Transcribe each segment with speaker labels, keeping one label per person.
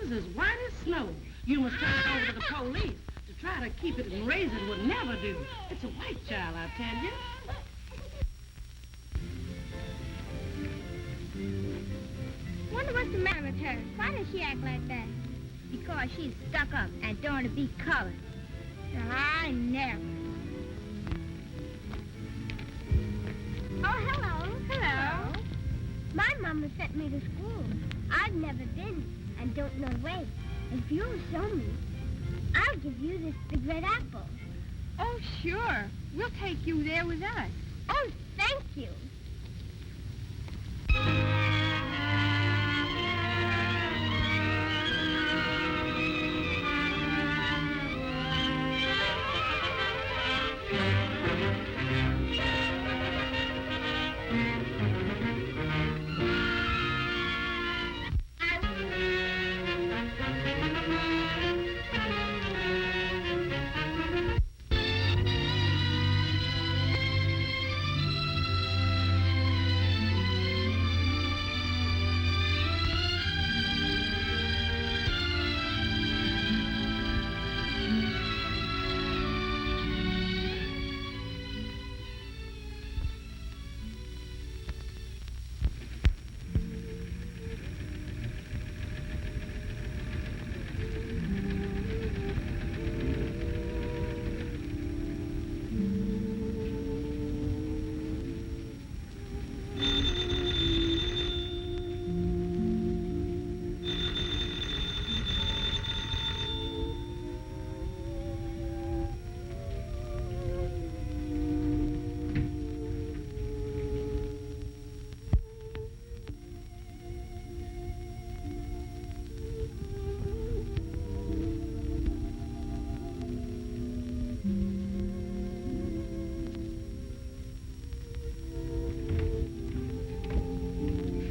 Speaker 1: is as white as snow. You must turn it over to the police. To try to keep it and raise it would never do. It's a white child, I tell you.
Speaker 2: Wonder what's the matter with her? Why does she act like that? Because she's stuck up and don't want to be colored. I never. Oh, hello. Hello. My mama sent me to school. I've never been and don't know the way. If you'll show me, I'll give you this big red apple.
Speaker 3: Oh, sure. We'll take you there with us.
Speaker 2: Oh, thank you.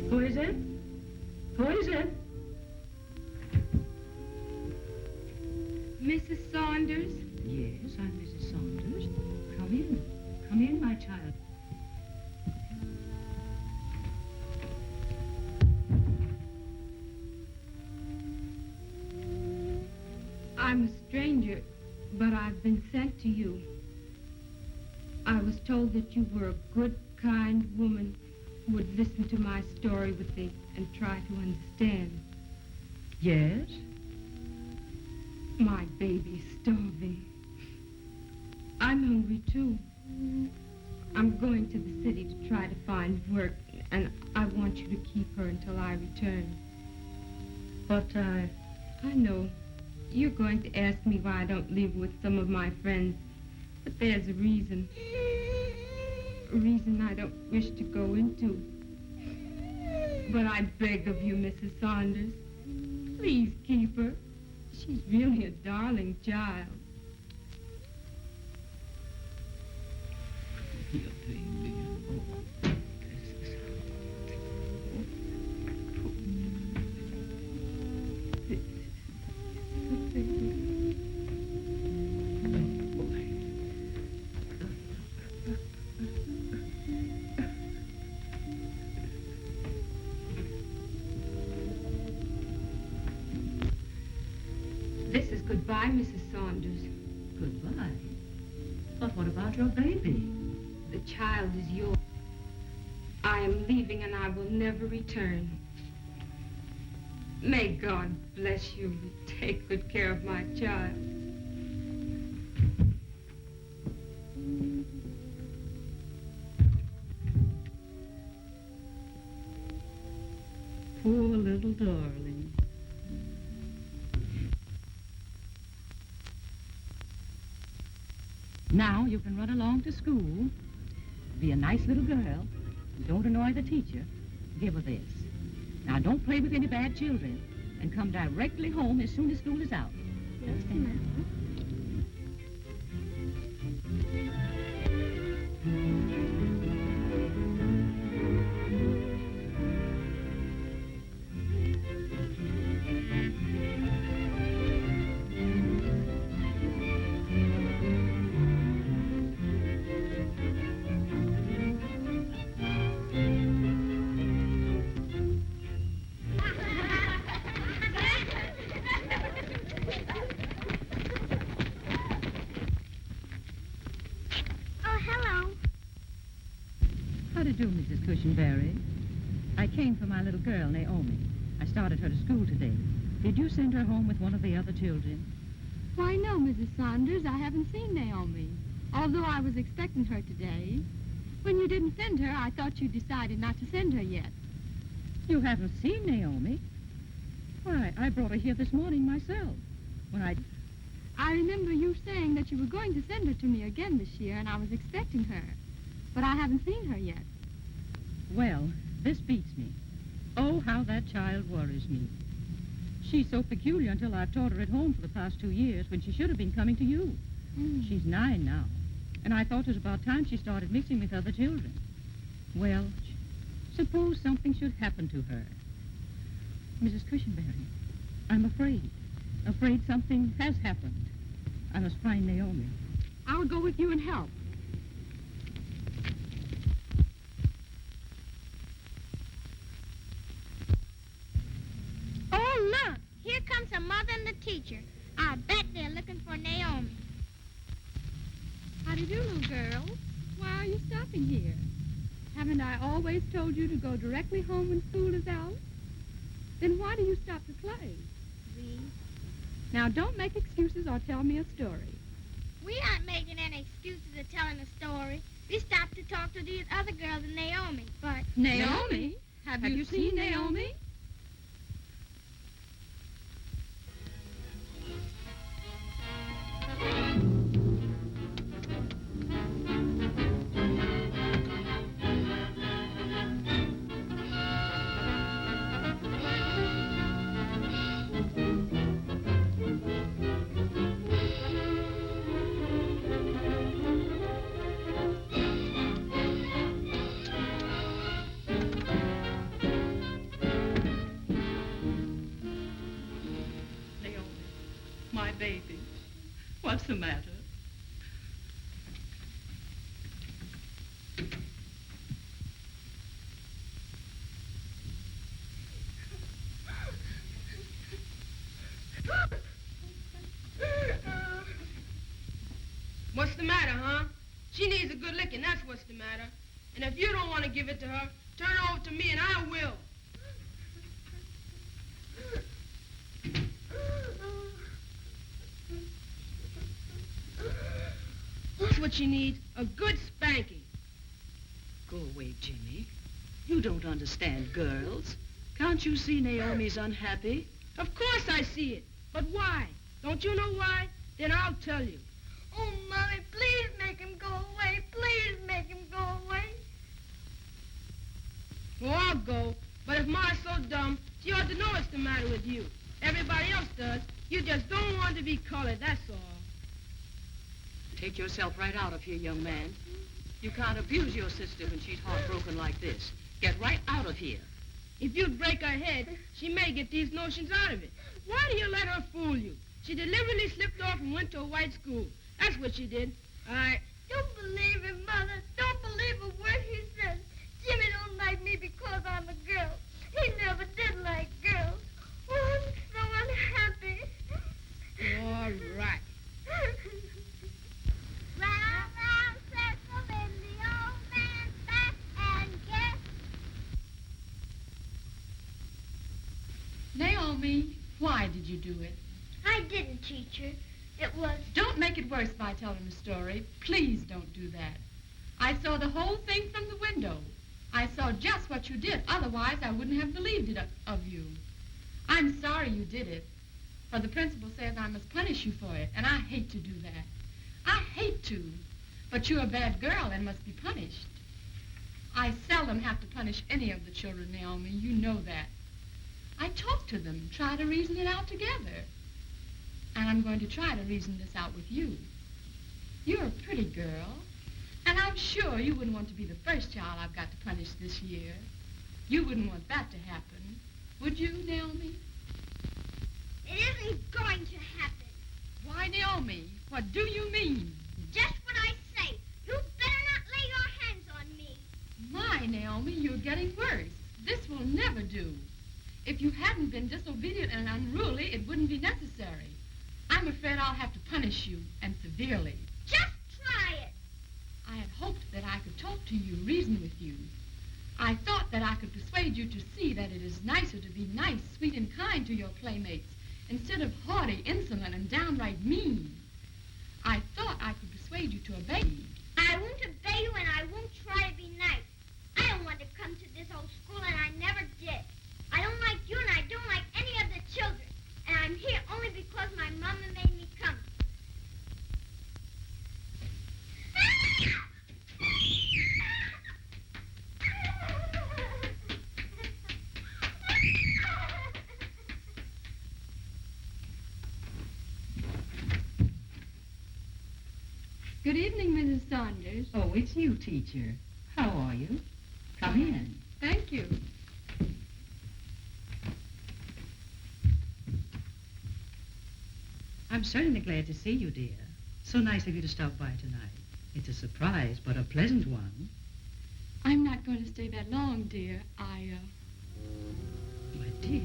Speaker 1: Who is it? Who is it?
Speaker 3: Mrs. Saunders?
Speaker 1: Yes, I'm Mrs. Saunders. Come in. Come in, my child.
Speaker 3: I'm a stranger, but I've been sent to you. I was told that you were a good, kind woman who would listen to my story with me and try to understand.
Speaker 1: Yes?
Speaker 3: My baby's starving. I'm hungry, too. I'm going to the city to try to find work, and I want you to keep her until I return.
Speaker 1: But
Speaker 3: I know. You're going to ask me why I don't live with some of my friends, but there's a reason. A reason I don't wish to go into. But I beg of you, Mrs. Saunders, please keep her. She's really a darling child.
Speaker 1: Your baby. Oh, this is
Speaker 3: This is goodbye, Mrs. Saunders.
Speaker 1: Goodbye. But what about your baby?
Speaker 3: The child is yours. I am leaving and I will never return. May God bless you and take good care of my child.
Speaker 1: Poor little darling. Now you can run along to school, be a nice little girl, don't annoy the teacher, give her this. Now don't play with any bad children, and come directly home as soon as school is out.
Speaker 2: Yes, ma'am.
Speaker 1: do you do, Mrs. Cushionberry? I came for my little girl, Naomi. I started her to school today. Did you send her home with one of the other children?
Speaker 3: Why, no, Mrs. Saunders, I haven't seen Naomi, although I was expecting her today. When you didn't send her, I thought you decided not to send her yet.
Speaker 1: You haven't seen Naomi? Why, I brought her here this morning myself.
Speaker 3: I remember you saying that you were going to send her to me again this year, and I was expecting her. But I haven't seen her yet.
Speaker 1: Well, this beats me. Oh, how that child worries me. She's so peculiar until I've taught her at home for the past 2 years when she should have been coming to you. She's 9 now, and I thought it was about time she started mixing with other children. Well, suppose something should happen to her. Mrs. Cushionberry, I'm afraid something has happened. I must find Naomi.
Speaker 3: I'll go with you and help.
Speaker 2: Oh, look. Here comes her mother and the teacher. I bet they're looking for Naomi.
Speaker 3: How do you do, little girl? Why are you stopping here? Haven't I always told you to go directly home when school is out? Then why do you stop to play? Now, don't make excuses or tell me a story.
Speaker 2: We aren't making any excuses or telling a story. We stopped to talk to these other girls and Naomi, but...
Speaker 3: Naomi? Have you seen Naomi?
Speaker 1: My baby, what's the matter?
Speaker 4: What's the matter, huh? She needs a good licking, that's what's the matter. And if you don't want to give it to her, turn her over to me and I will. That's what you need, a good spanking.
Speaker 1: Go away, Jimmy. You don't understand girls. Can't you see Naomi's unhappy?
Speaker 4: Of course I see it. But why? Don't you know why? Then I'll tell you.
Speaker 2: Oh, Mommy, please make him go away. Please make him go away.
Speaker 4: Well, I'll go. But if Ma's so dumb, she ought to know what's the matter with you. Everybody else does. You just don't want to be colored, that's all.
Speaker 1: Take yourself right out of here, young man. You can't abuse your sister when she's heartbroken like this. Get right out of here.
Speaker 4: If you'd break her head, she may get these notions out of it. Why do you let her fool you? She deliberately slipped off and went to a white school. That's what she did.
Speaker 2: Don't believe him, Mother. Don't believe a word he says. Jimmy don't like me because I'm a girl. He never did like girls. Oh, I'm so unhappy.
Speaker 4: All right.
Speaker 2: Round, round, circle in the old man's back and guess.
Speaker 3: Naomi, why did you do it?
Speaker 2: I didn't, teacher. It was...
Speaker 3: Don't make it worse by telling a story. Please don't do that. I saw the whole thing from the window. I saw just what you did. Otherwise, I wouldn't have believed it of you. I'm sorry you did it, for the principal says I must punish you for it, and I hate to do that. I hate to, but you're a bad girl and must be punished. I seldom have to punish any of the children, Naomi. You know that. I talk to them, try to reason it out together. And I'm going to try to reason this out with you. You're a pretty girl, and I'm sure you wouldn't want to be the first child I've got to punish this year. You wouldn't want that to happen, would you, Naomi?
Speaker 2: It isn't going to happen.
Speaker 3: Why, Naomi, what do you mean?
Speaker 2: Just what I say. You better not lay your hands on me.
Speaker 3: My, Naomi, you're getting worse. This will never do. If you hadn't been disobedient and unruly, it wouldn't be necessary. I'm afraid I'll have to punish you, and severely.
Speaker 2: Just try it.
Speaker 3: I had hoped that I could talk to you, reason with you. I thought that I could persuade you to see that it is nicer to be nice, sweet, and kind to your playmates instead of haughty, insolent, and downright mean. I thought I could persuade you to obey me.
Speaker 2: I won't obey you, and I won't try to be nice. I don't want to come to this old school, and I never did. I don't like you, and I don't like any of the children. And I'm here only because my mama made me come.
Speaker 3: Good evening, Mrs. Saunders.
Speaker 1: Oh, it's you, teacher. How are you? Come in.
Speaker 3: Thank you.
Speaker 1: I'm certainly glad to see you, dear. So nice of you to stop by tonight. It's a surprise, but a pleasant one.
Speaker 3: I'm not going to stay that long, dear.
Speaker 1: My dear,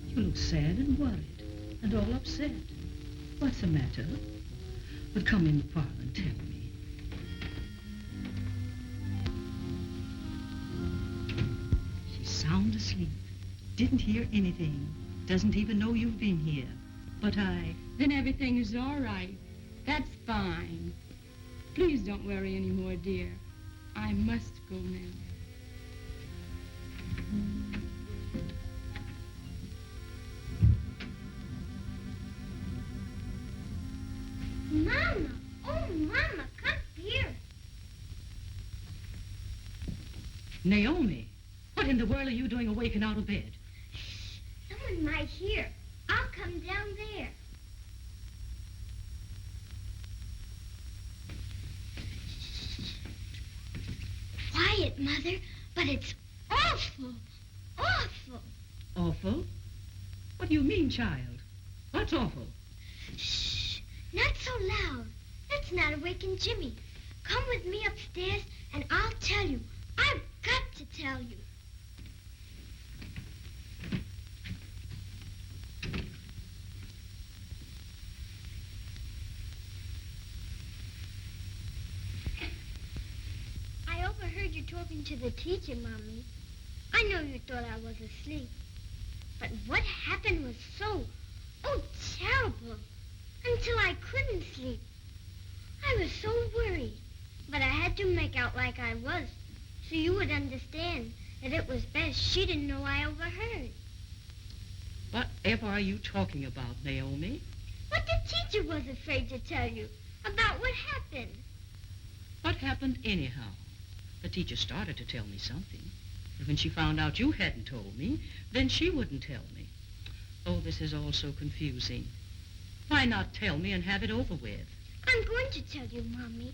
Speaker 1: you look sad and worried and all upset. What's the matter? But come in the parlor and tell me. She's sound asleep. Didn't hear anything. Doesn't even know you've been here. But
Speaker 3: Then everything is all right. That's fine. Please don't worry anymore, dear. I must go now.
Speaker 2: Mama! Oh, Mama, come here.
Speaker 1: Naomi, what in the world are you doing awake and out of bed?
Speaker 2: Shh, someone might hear. I'll come down there. Quiet, Mother, but it's awful, awful.
Speaker 1: Awful? What do you mean, child? What's awful?
Speaker 2: Shh, not so loud. Let's not awaken Jimmy. Come with me upstairs and I'll tell you. I've got to tell you. I overheard you talking to the teacher, Mommy. I know you thought I was asleep. But what happened was so, terrible. Until I couldn't sleep. I was so worried. But I had to make out like I was, so you would understand that it was best she didn't know I overheard.
Speaker 1: Whatever are you talking about, Naomi?
Speaker 2: What the teacher was afraid to tell you about what happened.
Speaker 1: What happened anyhow? The teacher started to tell me something. But when she found out you hadn't told me, then she wouldn't tell me. Oh, this is all so confusing. Why not tell me and have it over with?
Speaker 2: I'm going to tell you, Mommy.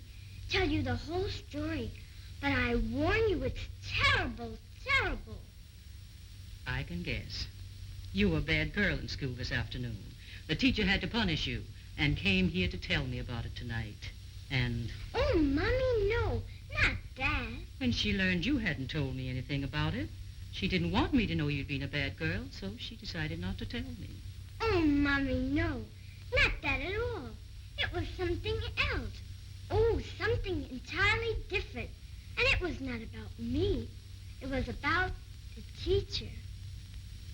Speaker 2: Tell you the whole story. But I warn you, it's terrible, terrible.
Speaker 1: I can guess. You were a bad girl in school this afternoon. The teacher had to punish you and came here to tell me about it tonight. And
Speaker 2: Oh, Mommy, no, not that.
Speaker 1: when she learned you hadn't told me anything about it, she didn't want me to know you'd been a bad girl, so she decided not to tell me.
Speaker 2: Oh, Mommy, no, not that at all. It was something else. Oh, something entirely different. And it was not about me. It was about the teacher.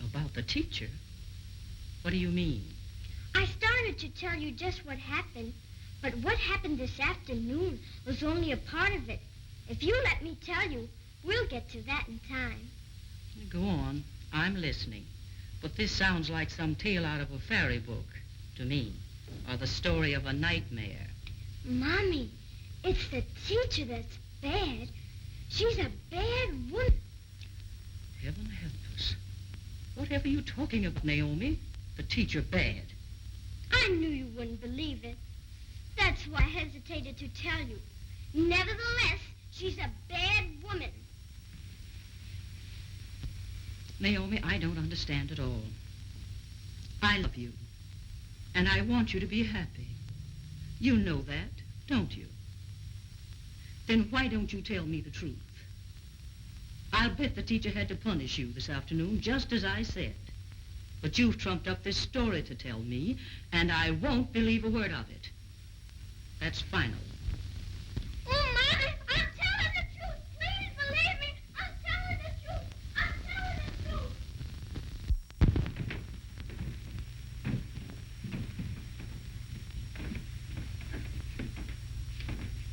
Speaker 1: About the teacher? What do you mean?
Speaker 2: I started to tell you just what happened, but what happened this afternoon was only a part of it. If you let me tell you, we'll get to that in time.
Speaker 1: Go on. I'm listening. But this sounds like some tale out of a fairy book to me, or the story of a nightmare.
Speaker 2: Mommy, it's the teacher that's bad. She's a bad woman.
Speaker 1: Heaven help us. Whatever are you talking about, Naomi? The teacher bad.
Speaker 2: I knew you wouldn't believe it. That's why I hesitated to tell you. Nevertheless, she's a bad woman.
Speaker 1: Naomi, I don't understand at all. I love you, and I want you to be happy. You know that, don't you? Then why don't you tell me the truth? I'll bet the teacher had to punish you this afternoon, just as I said. But you've trumped up this story to tell me, and I won't believe a word of it. That's final.
Speaker 2: Oh, Mommy, I'm telling the truth.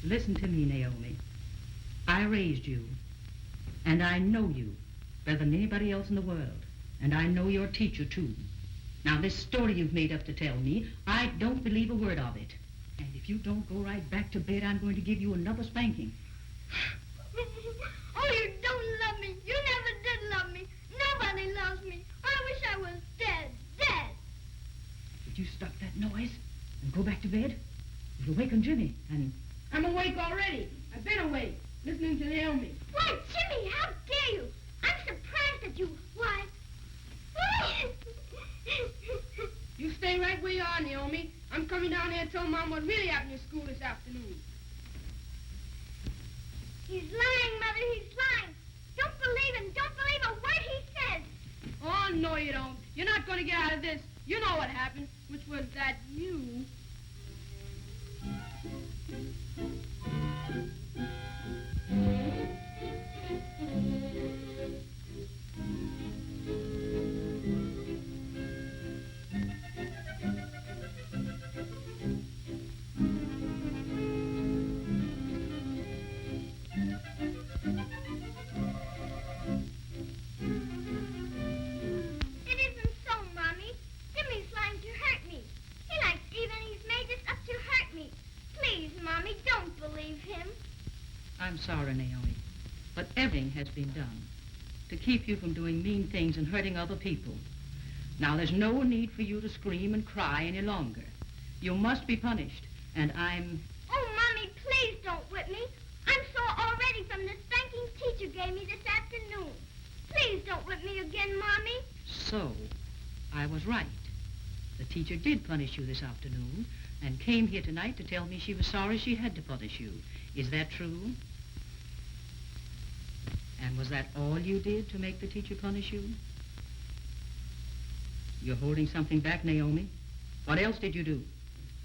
Speaker 1: Listen to me, Naomi. I raised you, and I know you better than anybody else in the world, and I know your teacher, too. Now, this story you've made up to tell me, I don't believe a word of it. And if you don't go right back to bed, I'm going to give you another spanking.
Speaker 2: Oh, you don't love me. You never did love me. Nobody loves me. I wish I was dead. Dead.
Speaker 1: Would you stop that noise and go back to bed? You'll awaken Jimmy, and...
Speaker 4: I'm awake already. I've been awake, listening to Naomi.
Speaker 2: Why, Jimmy, how dare you? I'm surprised at you. Why?
Speaker 4: You stay right where you are, Naomi. I'm coming down here to tell Mom what really happened in school this afternoon.
Speaker 2: He's lying, Mother. He's lying. Don't believe him. Don't believe a word he says.
Speaker 4: Oh, no, you don't. You're not going to get out of this. You know what happened, which was that you...
Speaker 1: I'm sorry, Naomi, but everything has been done to keep you from doing mean things and hurting other people. Now, there's no need for you to scream and cry any longer. You must be punished, and I'm...
Speaker 2: Oh, Mommy, please don't whip me. I'm sore already from the spanking teacher gave me this afternoon. Please don't whip me again, Mommy.
Speaker 1: So, I was right. The teacher did punish you this afternoon and came here tonight to tell me she was sorry she had to punish you. Is that true? And was that all you did to make the teacher punish you? You're holding something back, Naomi. What else did you do?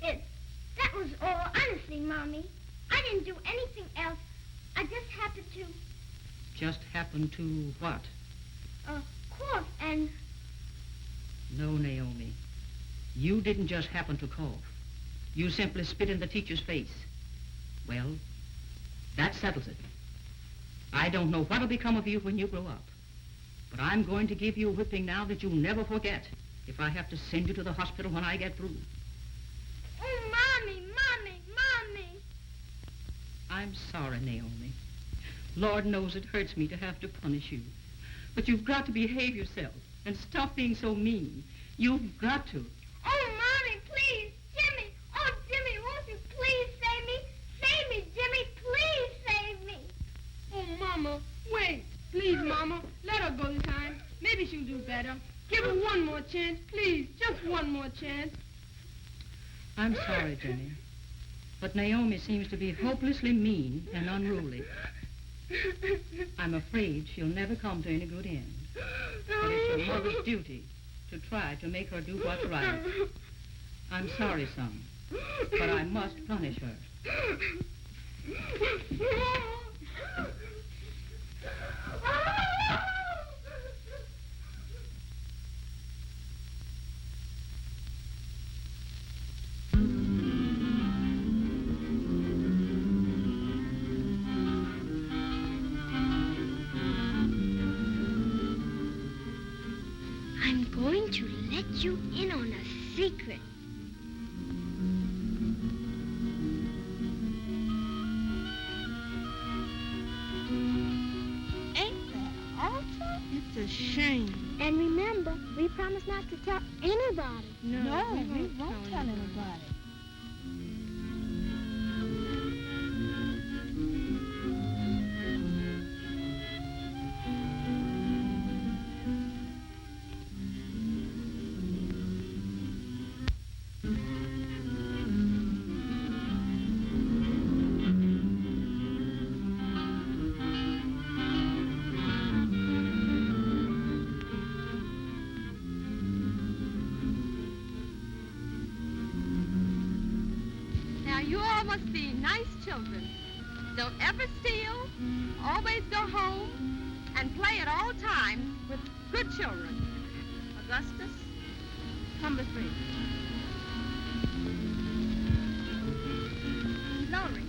Speaker 2: That was all. Honestly, Mommy. I didn't do anything else. I just happened to...
Speaker 1: Just happened to what?
Speaker 2: Cough and...
Speaker 1: No, Naomi. You didn't just happen to cough. You simply spit in the teacher's face. Well, that settles it. I don't know what'll become of you when you grow up. But I'm going to give you a whipping now that you'll never forget if I have to send you to the hospital when I get through.
Speaker 2: Oh, Mommy, Mommy, Mommy.
Speaker 1: I'm sorry, Naomi. Lord knows it hurts me to have to punish you. But you've got to behave yourself and stop being so mean. You've got to.
Speaker 2: Oh, Mommy, please. Jimmy. Oh, Jimmy, won't you please save me? Save me, Jimmy. Please save me.
Speaker 4: Oh, Mama, wait. Please, Mama, let her go this time. Maybe she'll do better. Give her one more chance, please. Just one more chance.
Speaker 1: I'm sorry, Jimmy. But Naomi seems to be hopelessly mean and unruly. I'm afraid she'll never come to any good end. But it's your mother's duty to try to make her do what's right. I'm sorry, son, but I must punish her.
Speaker 2: I'm going to let you in on a secret. Ain't that awful?
Speaker 3: It's a shame.
Speaker 2: And remember, we promised not to tell anybody.
Speaker 3: No, we won't tell
Speaker 2: anybody.
Speaker 3: Now, you all must be nice children. Don't ever steal, always go home, and play at all times with good children. Augustus, number 3. Laurie,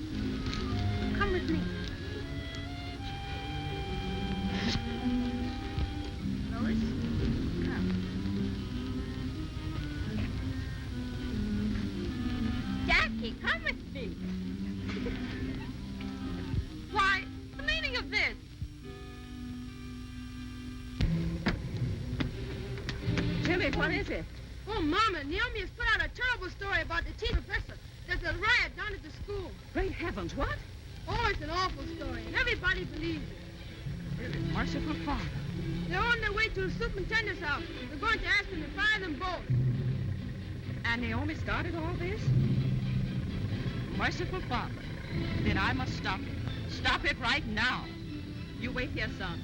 Speaker 1: Naomi, what is it?
Speaker 4: Oh, Mama, Naomi has put out a terrible story about the teacher professor. There's a riot down at the school.
Speaker 1: Great heavens, what?
Speaker 4: Oh, it's an awful story, and everybody believes it.
Speaker 1: Really merciful Father.
Speaker 4: They're on their way to the superintendent's house. They're going to ask him to fire them both.
Speaker 1: And Naomi started all this? Merciful Father. Then I must stop it. Stop it right now. You wait here, son.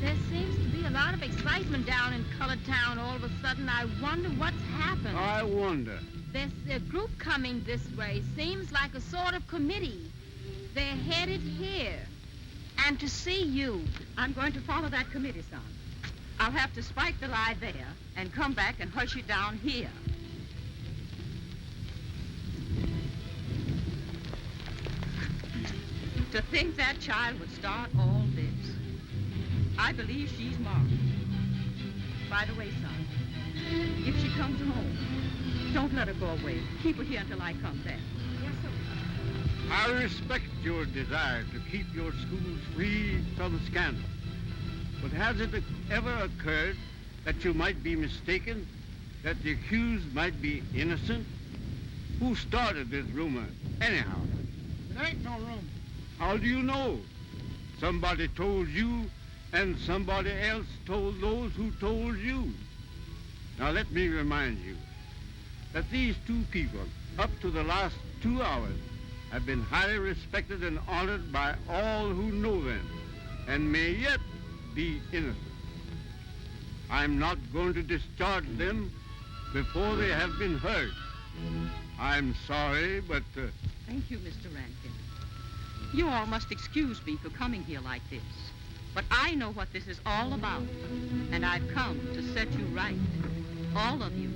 Speaker 5: There seems to be a lot of excitement down in Colored Town all of a sudden. I wonder what's happened.
Speaker 6: I wonder.
Speaker 5: There's a group coming this way. Seems like a sort of committee. They're headed here. And to see you.
Speaker 1: I'm going to follow that committee, son. I'll have to spike the lie there and come back and hush it down here. To think that child would start all this. I believe she's marked. By the way, son, if she comes home, don't let her go away. Keep her here until I come back.
Speaker 5: Yes, sir.
Speaker 6: I respect your desire to keep your schools free from scandal. But has it ever occurred that you might be mistaken, that the accused might be innocent? Who started this rumor, anyhow?
Speaker 7: There ain't no room.
Speaker 6: How do you know? Somebody told you, and somebody else told those who told you. Now let me remind you that these two people, up to the last 2 hours, have been highly respected and honored by all who know them, and may yet be innocent. I'm not going to discharge them before they have been heard. I'm sorry, but...
Speaker 1: Thank you, Mr. Rankin. You all must excuse me for coming here like this. But I know what this is all about, and I've come to set you right. All of you.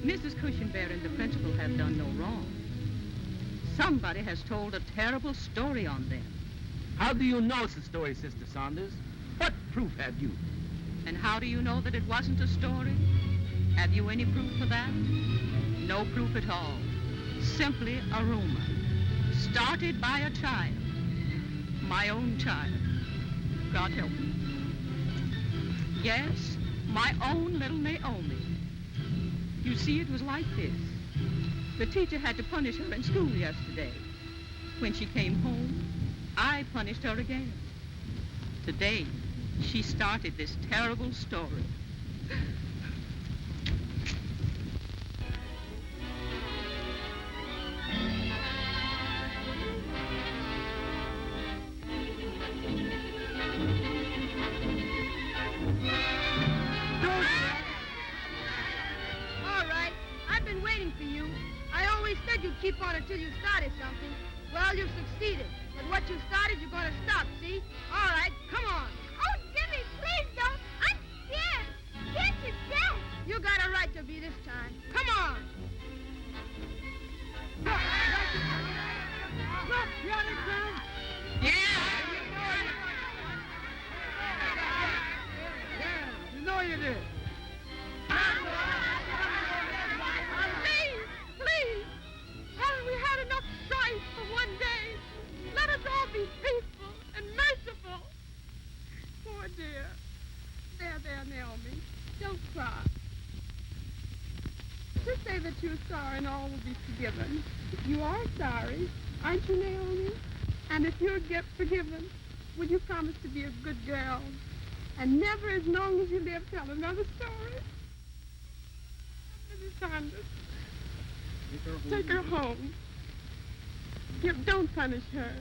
Speaker 1: Mrs. Cushenberry and the principal have done no wrong. Somebody has told a terrible story on them.
Speaker 7: How do you know it's a story, Sister Saunders? What proof have you?
Speaker 1: And how do you know that it wasn't a story? Have you any proof for that? No proof at all. Simply a rumor. Started by a child. My own child. God help me. Yes, my own little Naomi. You see, it was like this. The teacher had to punish her in school yesterday. When she came home, I punished her again. Today, she started this terrible story.
Speaker 4: All right, I've been waiting for you. I always said you'd keep on until you started something. Well, you've succeeded. But what you started, you're going to stop, see? All right, come on.
Speaker 2: Oh, Jimmy, please don't. I'm scared. Can't you tell?
Speaker 4: You got a right to be this time. Come on.
Speaker 7: Look, you understand?
Speaker 1: Yeah!
Speaker 7: Yeah, you know you did.
Speaker 4: Please, please. Haven't we had enough strife for one day? Let us all be peaceful and merciful. Poor dear. There, Naomi. Don't cry. Just say that you're sorry and all will be forgiven. You are sorry, aren't you, Naomi? And if you're forgiven, will you promise to be a good girl and never, as long as you live, tell another story? Mrs. Saunders, take her home. Don't punish her.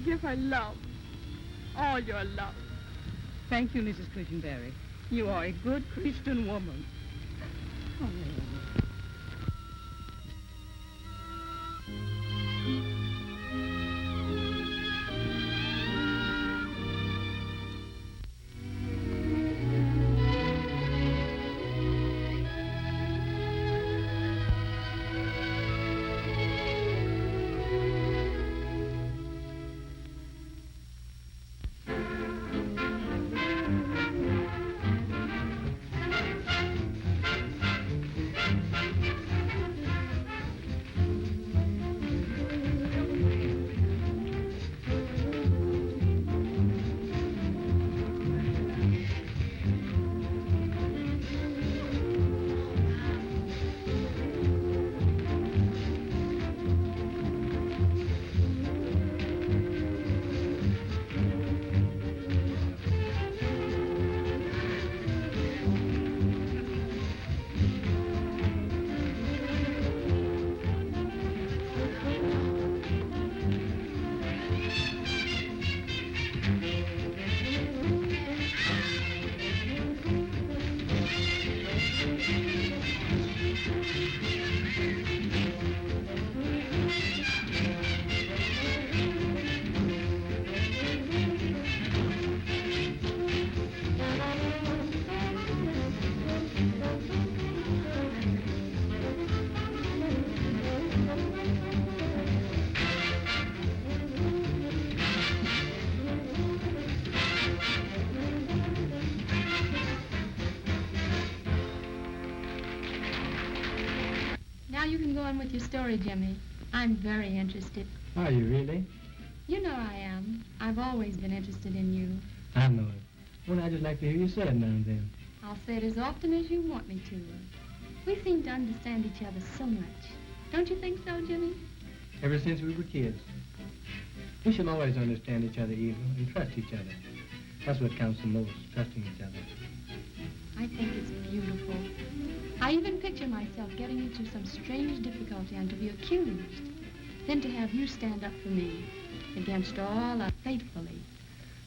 Speaker 4: Give her love. All your love.
Speaker 1: Thank you, Mrs. Cushenberry. You are a good Christian woman. Oh, Naomi.
Speaker 3: you can go on with your story, Jimmy. I'm very interested.
Speaker 8: Are you really?
Speaker 3: You know I am. I've always been interested in you.
Speaker 8: I know it. Well, I just like to hear you say it now and then.
Speaker 3: I'll say it as often as you want me to. We seem to understand each other so much. Don't you think so, Jimmy?
Speaker 8: Ever since we were kids. We should always understand each other, Eva, and trust each other. That's what counts the most, trusting each other.
Speaker 3: I think it's beautiful. I even picture myself getting into some strange difficulty and to be accused. Then to have you stand up for me against all faithfully.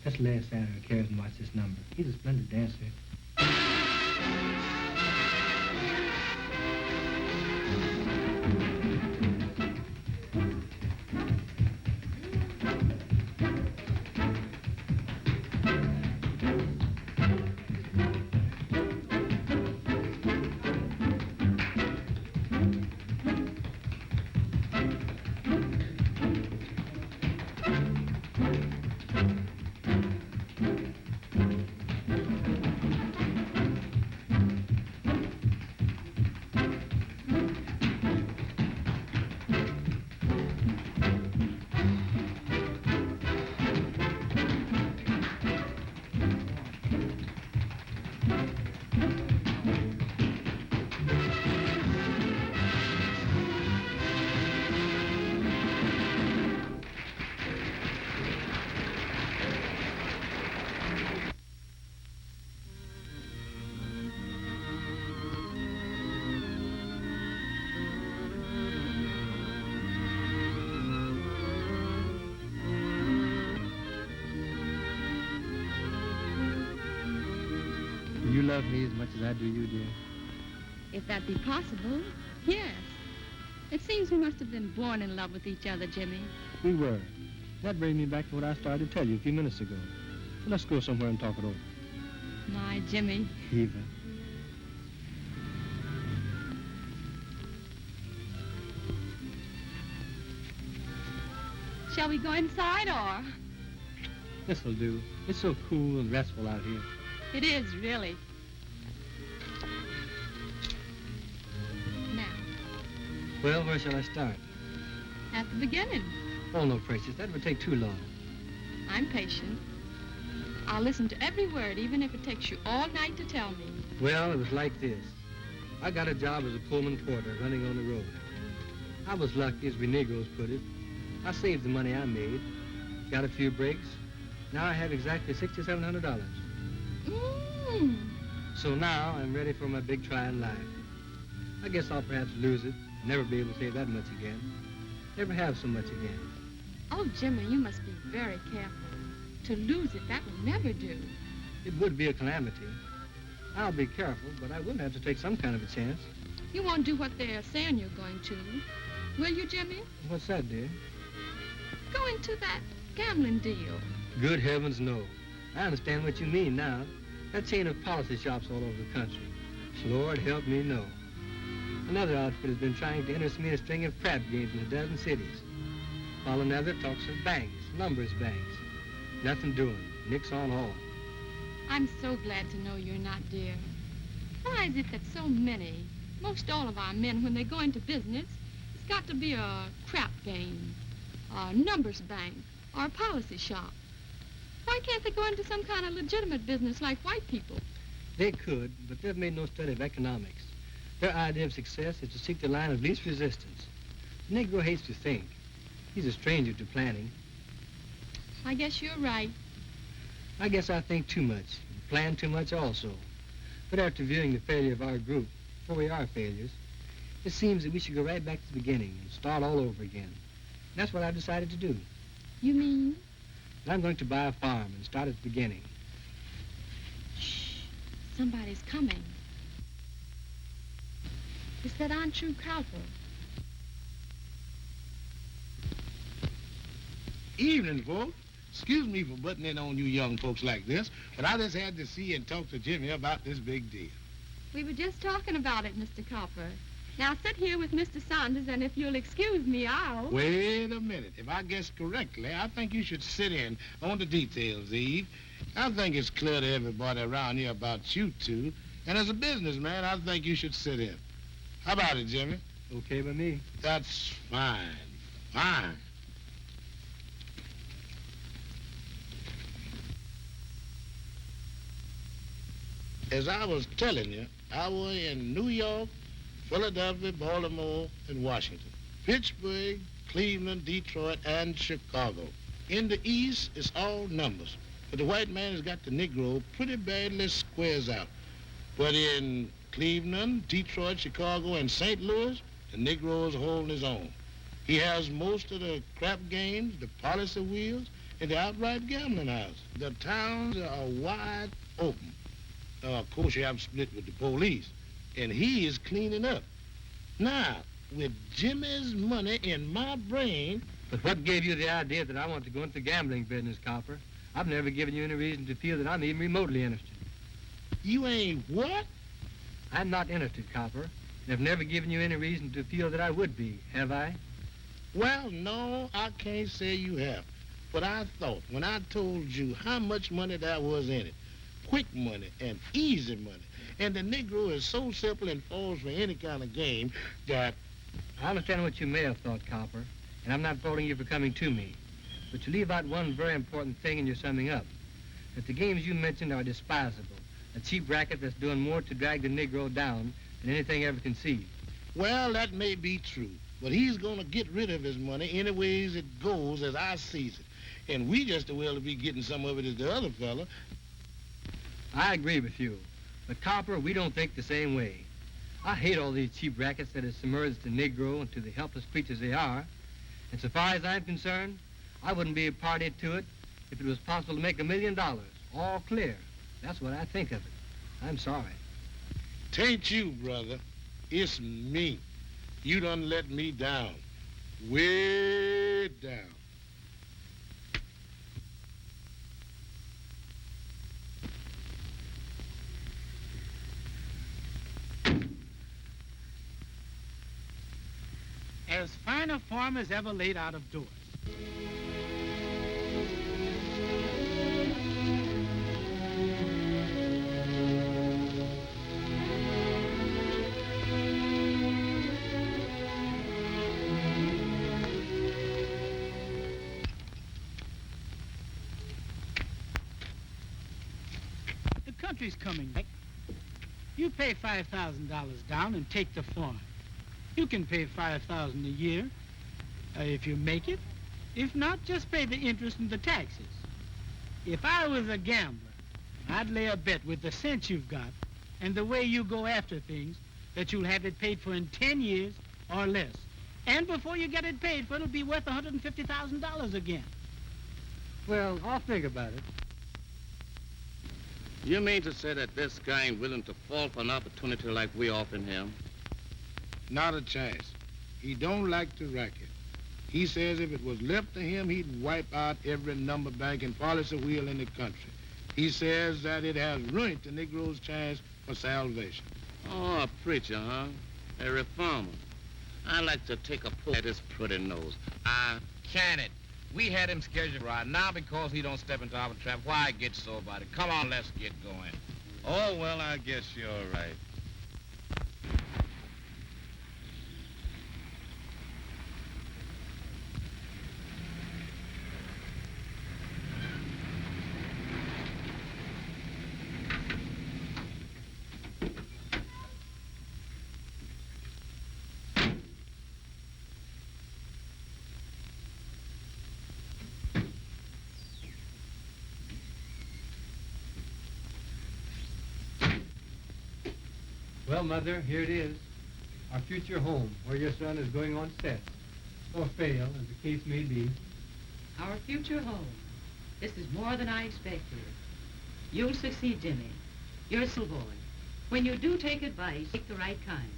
Speaker 8: Let's lay aside our cares and watch this number. He's a splendid dancer. Do you love me as much as I do you, dear?
Speaker 3: If that be possible, yes. It seems we must have been born in love with each other, Jimmy.
Speaker 8: We were. That brings me back to what I started to tell you a few minutes ago. So let's go somewhere and talk it over.
Speaker 3: My Jimmy.
Speaker 8: Eva.
Speaker 3: Shall we go inside or?
Speaker 8: This'll do. It's so cool and restful out here.
Speaker 3: It is, really. Now,
Speaker 8: Well, where shall I start?
Speaker 3: at the beginning.
Speaker 8: Oh, no, Precious. That would take too long.
Speaker 3: I'm patient. I'll listen to every word, even if it takes you all night to tell me.
Speaker 8: Well, it was like this. I got a job as a Pullman porter running on the road. I was lucky, as we Negroes put it. I saved the money I made, got a few breaks. Now I have exactly $6,700. So now I'm ready for my big try in life. I guess I'll perhaps lose it, never be able to save that much again. Never have so much again.
Speaker 3: Oh, Jimmy, you must be very careful. To lose it, that will never do.
Speaker 8: It would be a calamity. I'll be careful, but I will have to take some kind of a chance.
Speaker 3: You won't do what they're saying you're going to. Will you, Jimmy?
Speaker 8: What's that, dear?
Speaker 3: Go into that gambling deal.
Speaker 8: Good heavens, no. I understand what you mean now. That chain of policy shops all over the country. Lord help me, no. Another outfit has been trying to interest me in a string of crap games in a dozen cities. While another talks of banks, numbers banks. Nothing doing. Nix on all.
Speaker 3: I'm so glad to know you're not, dear. Why is it that so many, most all of our men, when they go into business, it's got to be a crap game, a numbers bank, or a policy shop? Why can't they go into some kind of legitimate business like white people?
Speaker 8: They could, but they've made no study of economics. Their idea of success is to seek the line of least resistance. The Negro hates to think. He's a stranger to planning.
Speaker 3: I guess you're right.
Speaker 8: I guess I think too much, and plan too much also. But after viewing the failure of our group, for we are failures, it seems that we should go right back to the beginning and start all over again. And that's what I've decided to do.
Speaker 3: You mean?
Speaker 8: And I'm going to buy a farm and start at the beginning.
Speaker 3: Shh. Somebody's coming. It's that untrue cowboy.
Speaker 9: Evening, folks. Excuse me for butting in on you young folks like this, but I just had to see and talk to Jimmy about this big deal.
Speaker 3: We were just talking about it, Mr. Copper. Now sit here with Mr. Saunders, and if you'll excuse me, I'll...
Speaker 9: Wait a minute. If I guess correctly, I think you should sit in on the details, Eve. I think it's clear to everybody around here about you two, and as a businessman, I think you should sit in. How about it, Jimmy?
Speaker 8: Okay by me.
Speaker 9: That's fine. Fine. As I was telling you, I was in New York, Philadelphia, Baltimore, and Washington. Pittsburgh, Cleveland, Detroit, and Chicago. In the East, it's all numbers. But the white man has got the Negro pretty badly squares out. But in Cleveland, Detroit, Chicago, and St. Louis, the Negro is holding his own. He has most of the crap games, the policy wheels, and the outright gambling houses. The towns are wide open. Of course, you have to split with the police, and he is cleaning up. Now, with Jimmy's money in my brain...
Speaker 8: But what gave you the idea that I want to go into the gambling business, Copper? I've never given you any reason to feel that I'm even remotely interested.
Speaker 9: You ain't what?
Speaker 8: I'm not interested, Copper, and I've never given you any reason to feel that I would be, have I?
Speaker 9: Well, no, I can't say you have. But I thought, when I told you how much money there was in it, quick money and easy money, and the Negro is so simple and falls for any kind of game that...
Speaker 8: I understand what you may have thought, Copper, and I'm not faulting you for coming to me. But you leave out one very important thing in your summing up, that the games you mentioned are disposable, a cheap racket that's doing more to drag the Negro down than anything ever conceived.
Speaker 9: Well, that may be true, but he's going to get rid of his money any ways it goes as I sees it. And we just as well to be getting some of it as the other fella.
Speaker 8: I agree with you, but Copper, we don't think the same way. I hate all these cheap rackets that have submerged the Negro into the helpless creatures they are. And so far as I'm concerned, I wouldn't be a party to it if it was possible to make $1 million, all clear. That's what I think of it. I'm sorry.
Speaker 9: Tain't you, brother. It's me. You done let me down. Way down.
Speaker 10: As fine a farm as ever laid out of doors. The country's coming back. You pay $5,000 down and take the farm. You can pay $5,000 a year if you make it. If not, just pay the interest and the taxes. If I was a gambler, I'd lay a bet with the sense you've got and the way you go after things that you'll have it paid for in 10 years or less. And before you get it paid for, it'll be worth $150,000 again.
Speaker 8: Well, I'll think about it.
Speaker 7: You mean to say that this guy ain't willing to fall for an opportunity like we offering him?
Speaker 9: Not a chance. He don't like to racket. He says if it was left to him, he'd wipe out every number bank and policy wheel in the country. He says that it has ruined the Negro's chance for salvation.
Speaker 7: Oh, a preacher, huh? A reformer. I like to take a pull at his pretty nose.
Speaker 11: Janet, we had him scheduled right now because he don't step into our trap. Why get so about it? Come on, let's get going.
Speaker 6: Oh, well, I guess you're right.
Speaker 8: Well, Mother, here it is. Our future home, where your son is going on set. Or fail, as the case may be.
Speaker 1: Our future home. This is more than I expected. You'll succeed, Jimmy. You're a schoolboy. When you do take advice, take the right kind.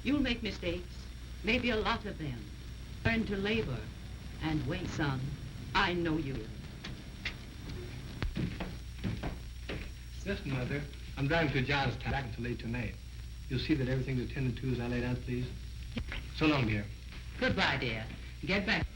Speaker 1: You'll make mistakes, maybe a lot of them. Learn to labor and wait, son. I know you will.
Speaker 8: Listen, Mother, I'm driving to Johnstown back until late tonight. You'll see that everything's attended to as I lay down, please. So long, dear.
Speaker 1: Goodbye, dear. Get back.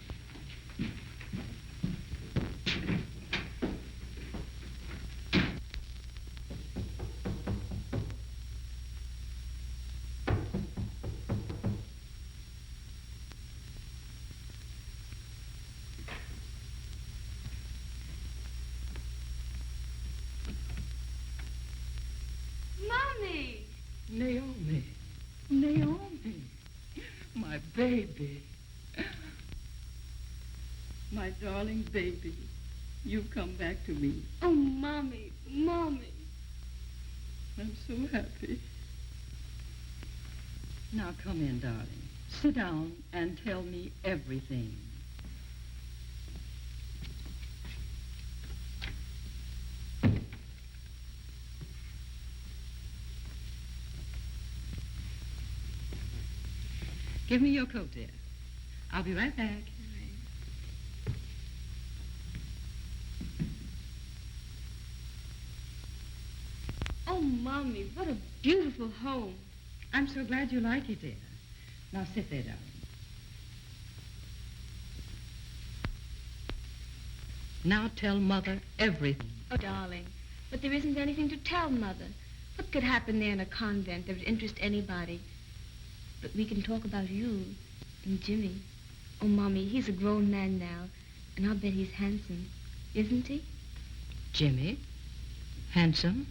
Speaker 1: baby. My darling baby. You've come back to me.
Speaker 3: Oh, Mommy, Mommy.
Speaker 1: I'm so happy. Now come in, darling. Sit down and tell me everything. Give me your coat, dear. I'll be right back.
Speaker 3: Oh, Mommy, what a beautiful home.
Speaker 1: I'm so glad you like it, dear. Now sit there, darling. Now tell Mother everything.
Speaker 3: Oh, darling, but there isn't anything to tell, Mother. What could happen there in a convent that would interest anybody? But we can talk about you and Jimmy. Oh, Mommy, he's a grown man now, and I'll bet he's handsome, isn't he?
Speaker 1: Jimmy? Handsome?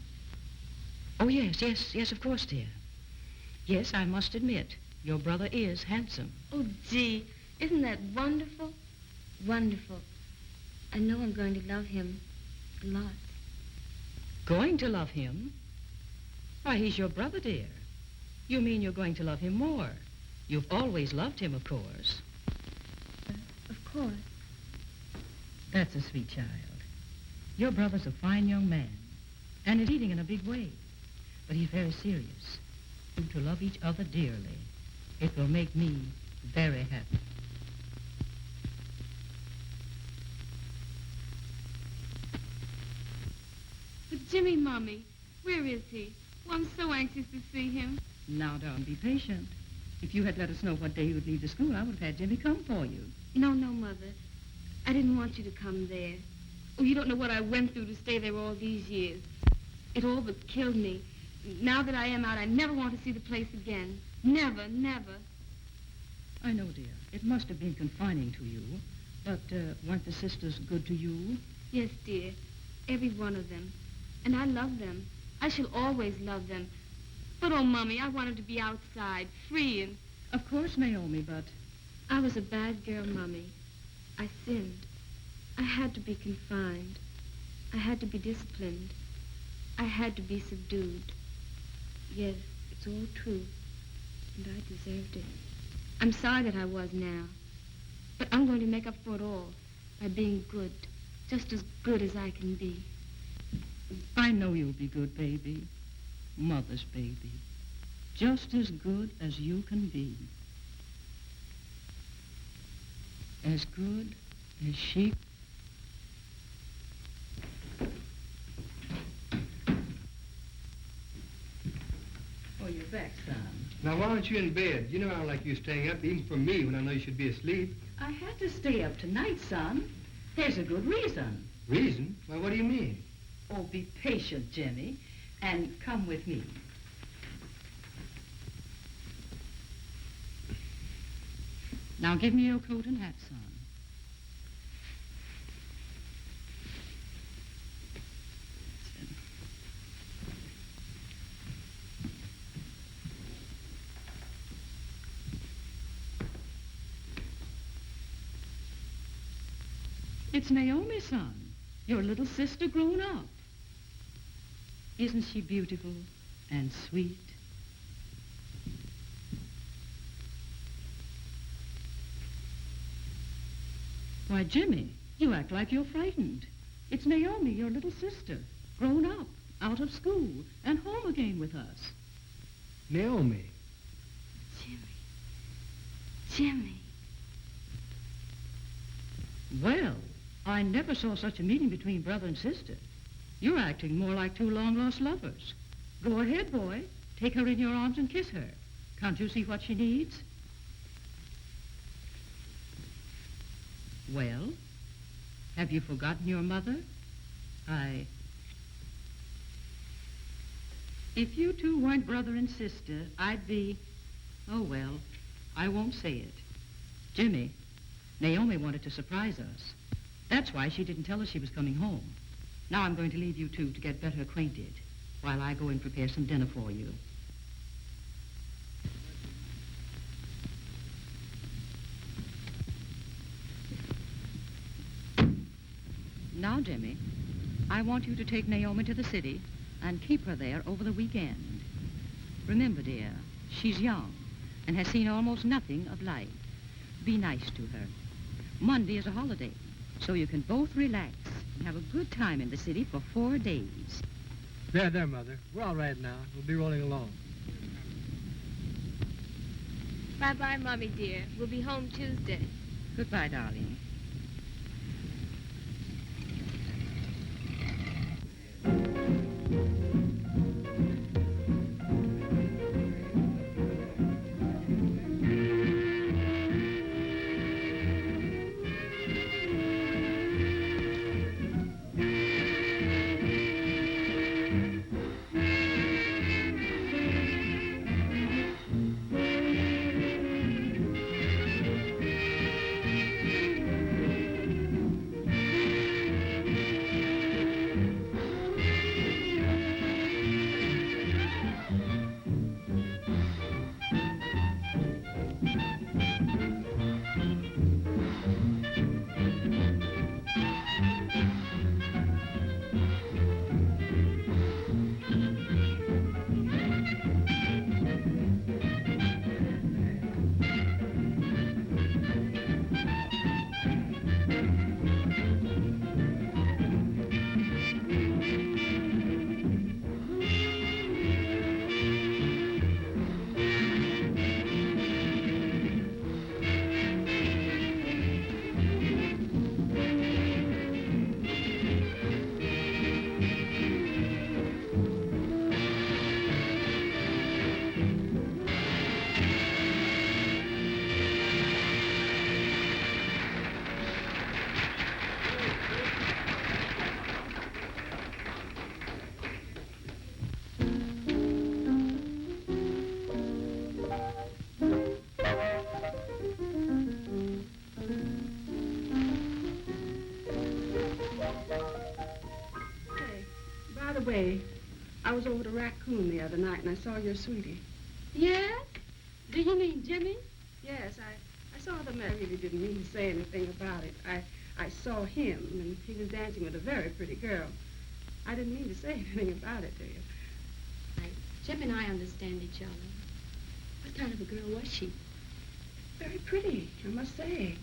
Speaker 1: Oh, yes, of course, dear. Yes, I must admit, your brother is handsome.
Speaker 3: Oh, gee, isn't that wonderful? Wonderful. I know I'm going to love him a lot.
Speaker 1: Going to love him? Why, he's your brother, dear. You mean you're going to love him more. You've always loved him, of course.
Speaker 3: Of course.
Speaker 1: That's a sweet child. Your brother's a fine young man, and is leading in a big way. But he's very serious. To love each other dearly. It will make me very happy.
Speaker 3: But Jimmy, Mommy, where is he? Oh, I'm so anxious to see him.
Speaker 1: Now, darling, be patient. If you had let us know what day you would leave the school, I would have had Jimmy come for you.
Speaker 3: No, Mother. I didn't want you to come there. Oh, you don't know what I went through to stay there all these years. It all but killed me. Now that I am out, I never want to see the place again. Never, never.
Speaker 1: I know, dear. It must have been confining to you. But weren't the sisters good to you?
Speaker 3: Yes, dear. Every one of them. And I love them. I shall always love them. But, oh, Mommy, I wanted to be outside, free and...
Speaker 1: Of course, Naomi, but...
Speaker 3: I was a bad girl, Mommy. I sinned. I had to be confined. I had to be disciplined. I had to be subdued. Yes, it's all true. And I deserved it. I'm sorry that I was now. But I'm going to make up for it all by being good. Just as good as I can be.
Speaker 1: I know you'll be good, baby. Mother's baby. Just as good as you can be. As good as she... Oh, you're back, son.
Speaker 8: Now, why aren't you in bed? You know I don't like you staying up, even for me, when I know you should be asleep.
Speaker 1: I had to stay up tonight, son. There's a good reason.
Speaker 8: Reason? Well, what do you mean?
Speaker 1: Oh, be patient, Jimmy, and come with me. Now give me your coat and hat, son. It's Naomi, son. Your little sister grown up. Isn't she beautiful and sweet? Why, Jimmy, you act like you're frightened. It's Naomi, your little sister, grown up, out of school, and home again with us.
Speaker 8: Naomi.
Speaker 3: Jimmy.
Speaker 1: Well, I never saw such a meeting between brother and sister. You're acting more like two long-lost lovers. Go ahead, boy. Take her in your arms and kiss her. Can't you see what she needs? Well, have you forgotten your mother? If you two weren't brother and sister, I'd be... Oh, well, I won't say it. Jimmy, Naomi wanted to surprise us. That's why she didn't tell us she was coming home. Now I'm going to leave you two to get better acquainted while I go and prepare some dinner for you. Now, Jimmy, I want you to take Naomi to the city and keep her there over the weekend. Remember, dear, she's young and has seen almost nothing of life. Be nice to her. Monday is a holiday, so you can both relax and have a good time in the city for 4 days.
Speaker 8: There, Mother. We're all right now. We'll be rolling along.
Speaker 3: Bye-bye, Mommy, dear. We'll be home Tuesday.
Speaker 1: Goodbye, darling.
Speaker 12: By the way, I was over to Raccoon the other night and I saw your sweetie.
Speaker 3: Yes? Do you mean Jimmy?
Speaker 12: Yes, I saw them. I really didn't mean to say anything about it. I saw him and he was dancing with a very pretty girl. I didn't mean to say anything about it to you.
Speaker 3: Jim and I understand each other. What kind of a girl was she?
Speaker 12: Very pretty, I must say.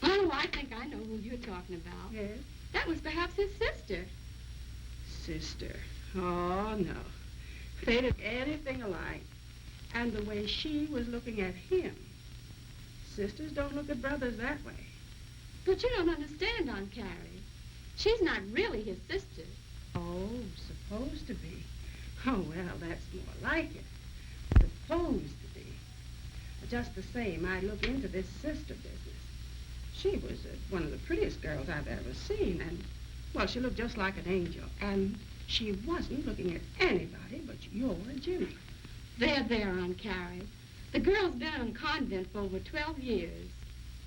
Speaker 3: Oh, I think I know who you're talking about.
Speaker 12: Yes?
Speaker 3: That was perhaps his sister.
Speaker 12: Sister. Oh, no. They didn't look anything alike. And the way she was looking at him. Sisters don't look at brothers that way.
Speaker 3: But you don't understand, Aunt Carrie. She's not really his sister.
Speaker 12: Oh, supposed to be. Oh, well, that's more like it. Supposed to be. Just the same, I look into this sister business. She was one of the prettiest girls I've ever seen, and, well, she looked just like an angel. And she wasn't looking at anybody but your Jimmy.
Speaker 3: There, Aunt Carrie. The girl's been in a convent for over 12 years.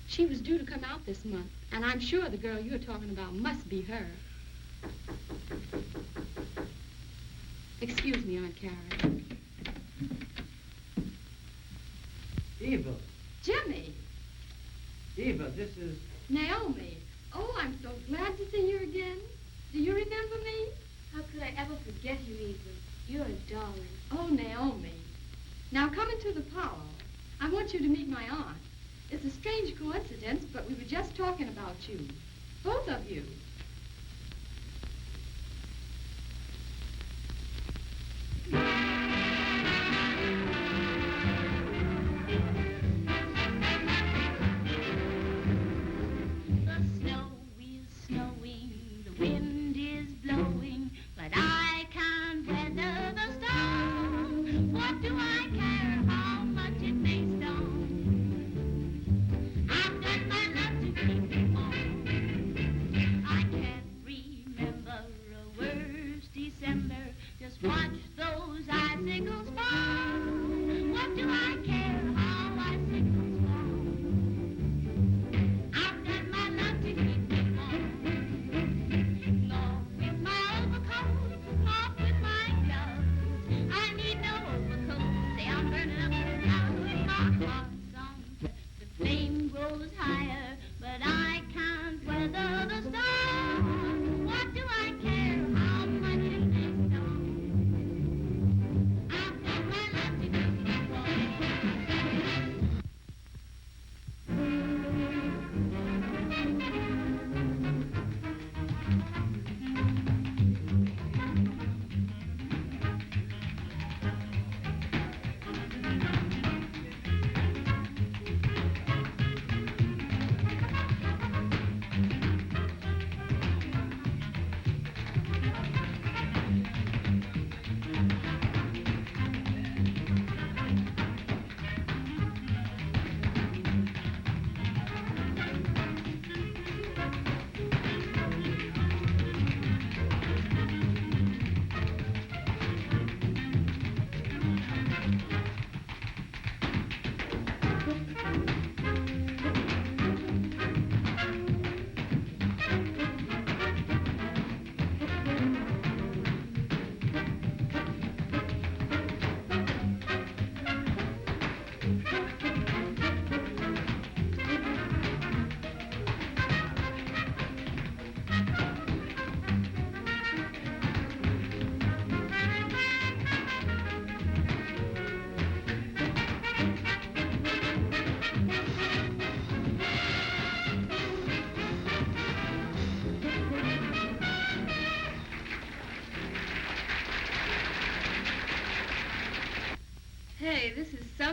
Speaker 3: She was due to come out this month, and I'm sure the girl you're talking about must be her. Excuse me, Aunt Carrie.
Speaker 8: Eva.
Speaker 3: Jimmy.
Speaker 8: Eva, this is...
Speaker 3: Naomi. Oh, I'm so glad to see you again. Do you remember me?
Speaker 2: How could I ever forget you, Eva? You're a darling.
Speaker 3: Oh, Naomi. Now come into the parlor. I want you to meet my aunt. It's a strange coincidence, but we were just talking about you. Both of you.
Speaker 2: I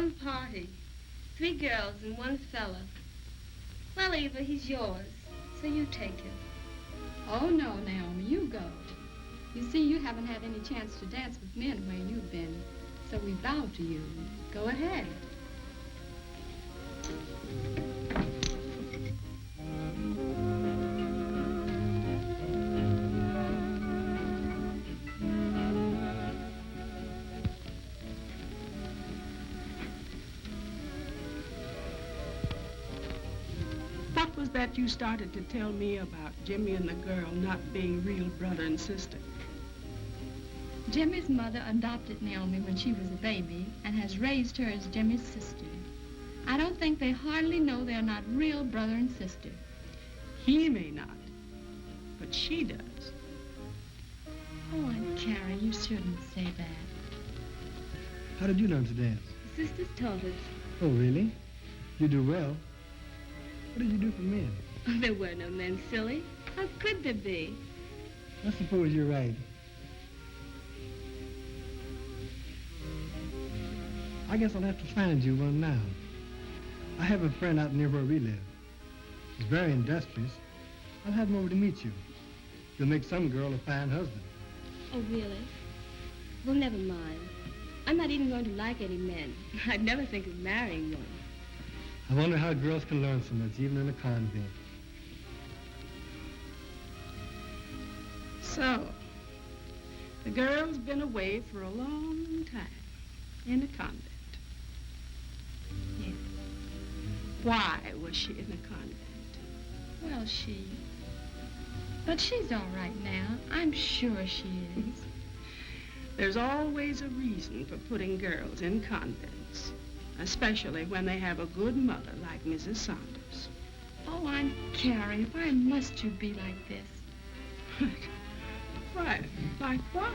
Speaker 3: Some party. 3 girls and 1 fella. Well, Eva, he's yours, so you take him.
Speaker 13: Oh, no, Naomi, you go. You see, you haven't had any chance to dance with men where you've been, so we bow to you. Go ahead.
Speaker 12: What was that you started to tell me about Jimmy and the girl not being real brother and sister?
Speaker 13: Jimmy's mother adopted Naomi when she was a baby and has raised her as Jimmy's sister. I don't think they hardly know they're not real brother and sister.
Speaker 12: He may not, but she does.
Speaker 13: Oh, Aunt Carrie, you shouldn't say that.
Speaker 8: How did you learn to dance?
Speaker 3: The sisters told us.
Speaker 8: Oh, really? You do well. What did you do for men?
Speaker 3: There were no men, silly. How could there be?
Speaker 8: I suppose you're right. I guess I'll have to find you one now. I have a friend out near where we live. He's very industrious. I'll have him over to meet you. He'll make some girl a fine husband.
Speaker 3: Oh, really? Well, never mind. I'm not even going to like any men. I'd never think of marrying one.
Speaker 8: I wonder how girls can learn so much, even in a convent.
Speaker 12: So, the girl's been away for a long time in a convent.
Speaker 13: Yes.
Speaker 12: Why was she in a convent?
Speaker 13: Well, But she's all right now. I'm sure she is.
Speaker 12: There's always a reason for putting girls in convents, especially when they have a good mother like Mrs. Saunders.
Speaker 13: Oh, Aunt Carrie, why must you be like this?
Speaker 12: Why, like what?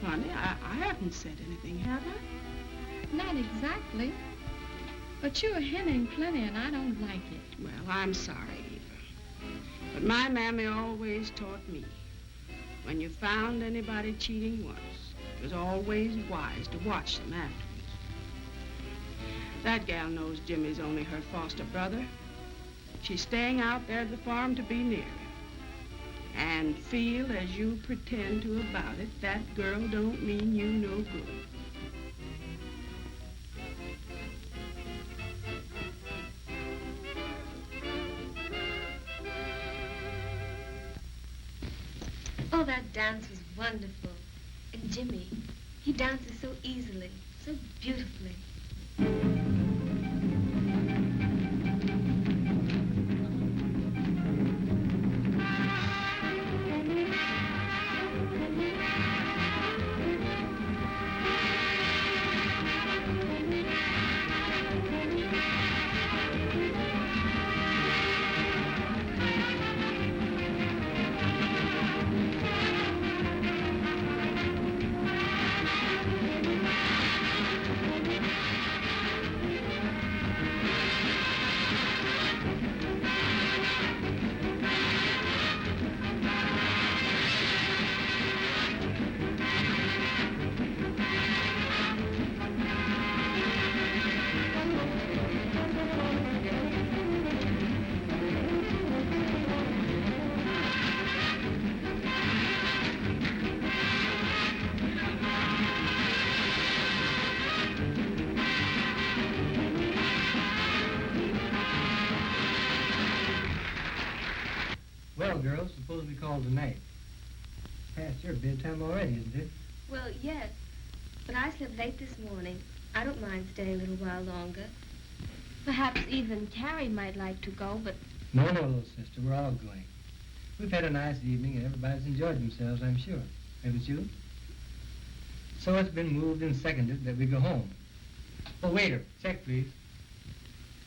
Speaker 12: Honey, I haven't said anything, have I?
Speaker 13: Not exactly. But you're hinting plenty, and I don't like it.
Speaker 12: Well, I'm sorry, Eva. But my mammy always taught me, when you found anybody cheating once, it was always wise to watch them afterwards. That gal knows Jimmy's only her foster brother. She's staying out there at the farm to be near him. And feel as you pretend to about it, that girl don't mean you no good.
Speaker 3: Oh, that dance was wonderful. And Jimmy, he dances so easily, so beautifully.
Speaker 8: Well, girls, suppose we call tonight. It's past your bedtime already, isn't it?
Speaker 3: Well, yes. But I slept late this morning. I don't mind staying a little while longer. Perhaps even Carrie might like to go, but...
Speaker 8: No, little sister, we're all going. We've had a nice evening and everybody's enjoyed themselves, I'm sure. Haven't you? So it's been moved and seconded that we go home. Oh, waiter, check, please.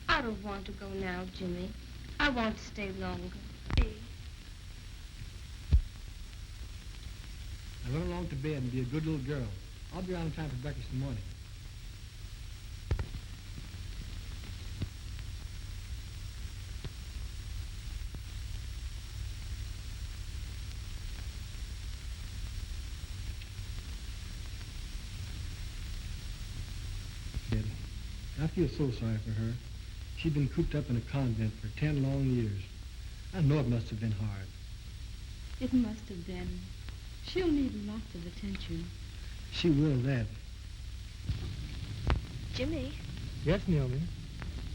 Speaker 3: I don't want to go now, Jimmy. I want to stay longer.
Speaker 8: Now run along to bed and be a good little girl. I'll be around in time for breakfast in the morning. feel so sorry for her. She'd been cooped up in a convent for 10 long years. I know it must have been hard.
Speaker 13: It must have been. She'll need lots of attention.
Speaker 8: She will, that.
Speaker 2: Jimmy,
Speaker 8: Yes, Naomi.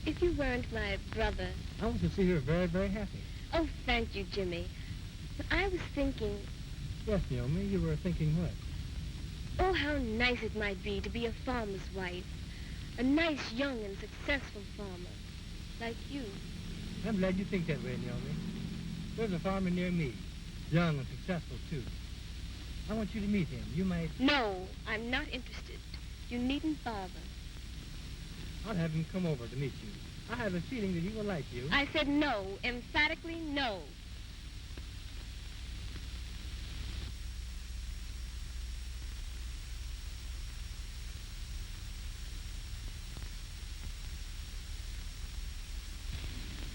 Speaker 2: if you weren't my brother...
Speaker 8: I want to see her very, very happy.
Speaker 2: Oh, thank you, Jimmy. I was thinking,
Speaker 8: Yes, Naomi, you were thinking what?
Speaker 2: oh, how nice it might be to be a farmer's wife. A nice, young, and successful farmer. Like you.
Speaker 8: I'm glad you think that way, Naomi. There's a farmer near me, young and successful, too. I want you to meet him. You might...
Speaker 2: No, I'm not interested. You needn't bother.
Speaker 8: I'll have him come over to meet you. I have a feeling that he will like you.
Speaker 2: I said no, emphatically no.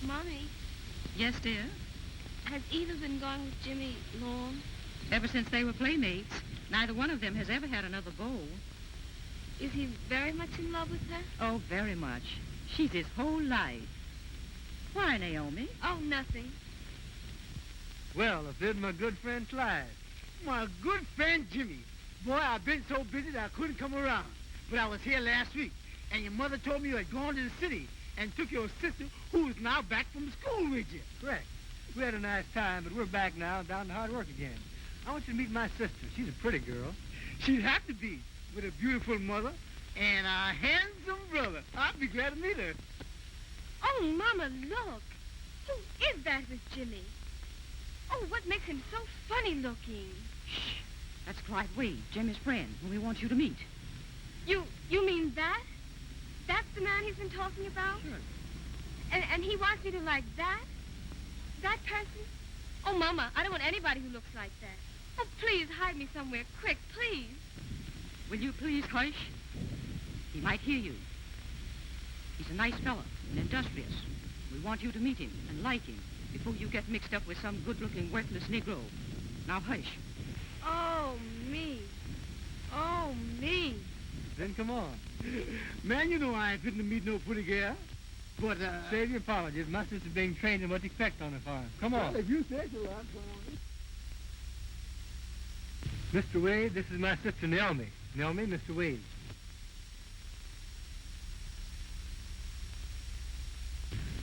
Speaker 2: Mommy,
Speaker 1: Yes, dear?
Speaker 2: has Eva been going with Jimmy long?
Speaker 1: Ever since they were playmates, neither one of them has ever had another beau.
Speaker 2: Is he very much in love with her?
Speaker 1: Oh, very much. She's his whole life. Why, Naomi?
Speaker 2: Oh, nothing.
Speaker 14: Well, if there's my good friend Clyde. My good friend Jimmy. Boy, I've been so busy that I couldn't come around. But I was here last week, and your mother told me you had gone to the city and took your sister, who is now back from school with you.
Speaker 8: Correct. We had a nice time, but we're back now, down to hard work again. I want you to meet my sister. She's a pretty girl.
Speaker 14: She'd have to be, with a beautiful mother and a handsome brother. I'd be glad to meet her.
Speaker 2: Oh, Mama, look. Who is that with Jimmy? Oh, what makes him so funny looking?
Speaker 1: Shh. That's Clyde Wade, Jimmy's friend, whom we want you to meet.
Speaker 2: You mean that? That's the man he's been talking about?
Speaker 1: Sure.
Speaker 2: And he wants me to like that? That person? Oh, Mama, I don't want anybody who looks like that. Oh, please hide me somewhere, quick, please.
Speaker 1: Will you please hush? He might hear you. He's a nice fellow and industrious. We want you to meet him and like him before you get mixed up with some good-looking, worthless Negro. Now hush.
Speaker 2: Oh, me. Oh, me.
Speaker 8: Then come on.
Speaker 14: Man, you know I ain't fitting to meet no pretty girl. But,
Speaker 8: Save your apologies. My sister's being trained in what to expect on the farm. Come on.
Speaker 14: Well, if you say so, I'm going.
Speaker 8: Mr. Wade, this is my sister Naomi. Naomi, Mr. Wade.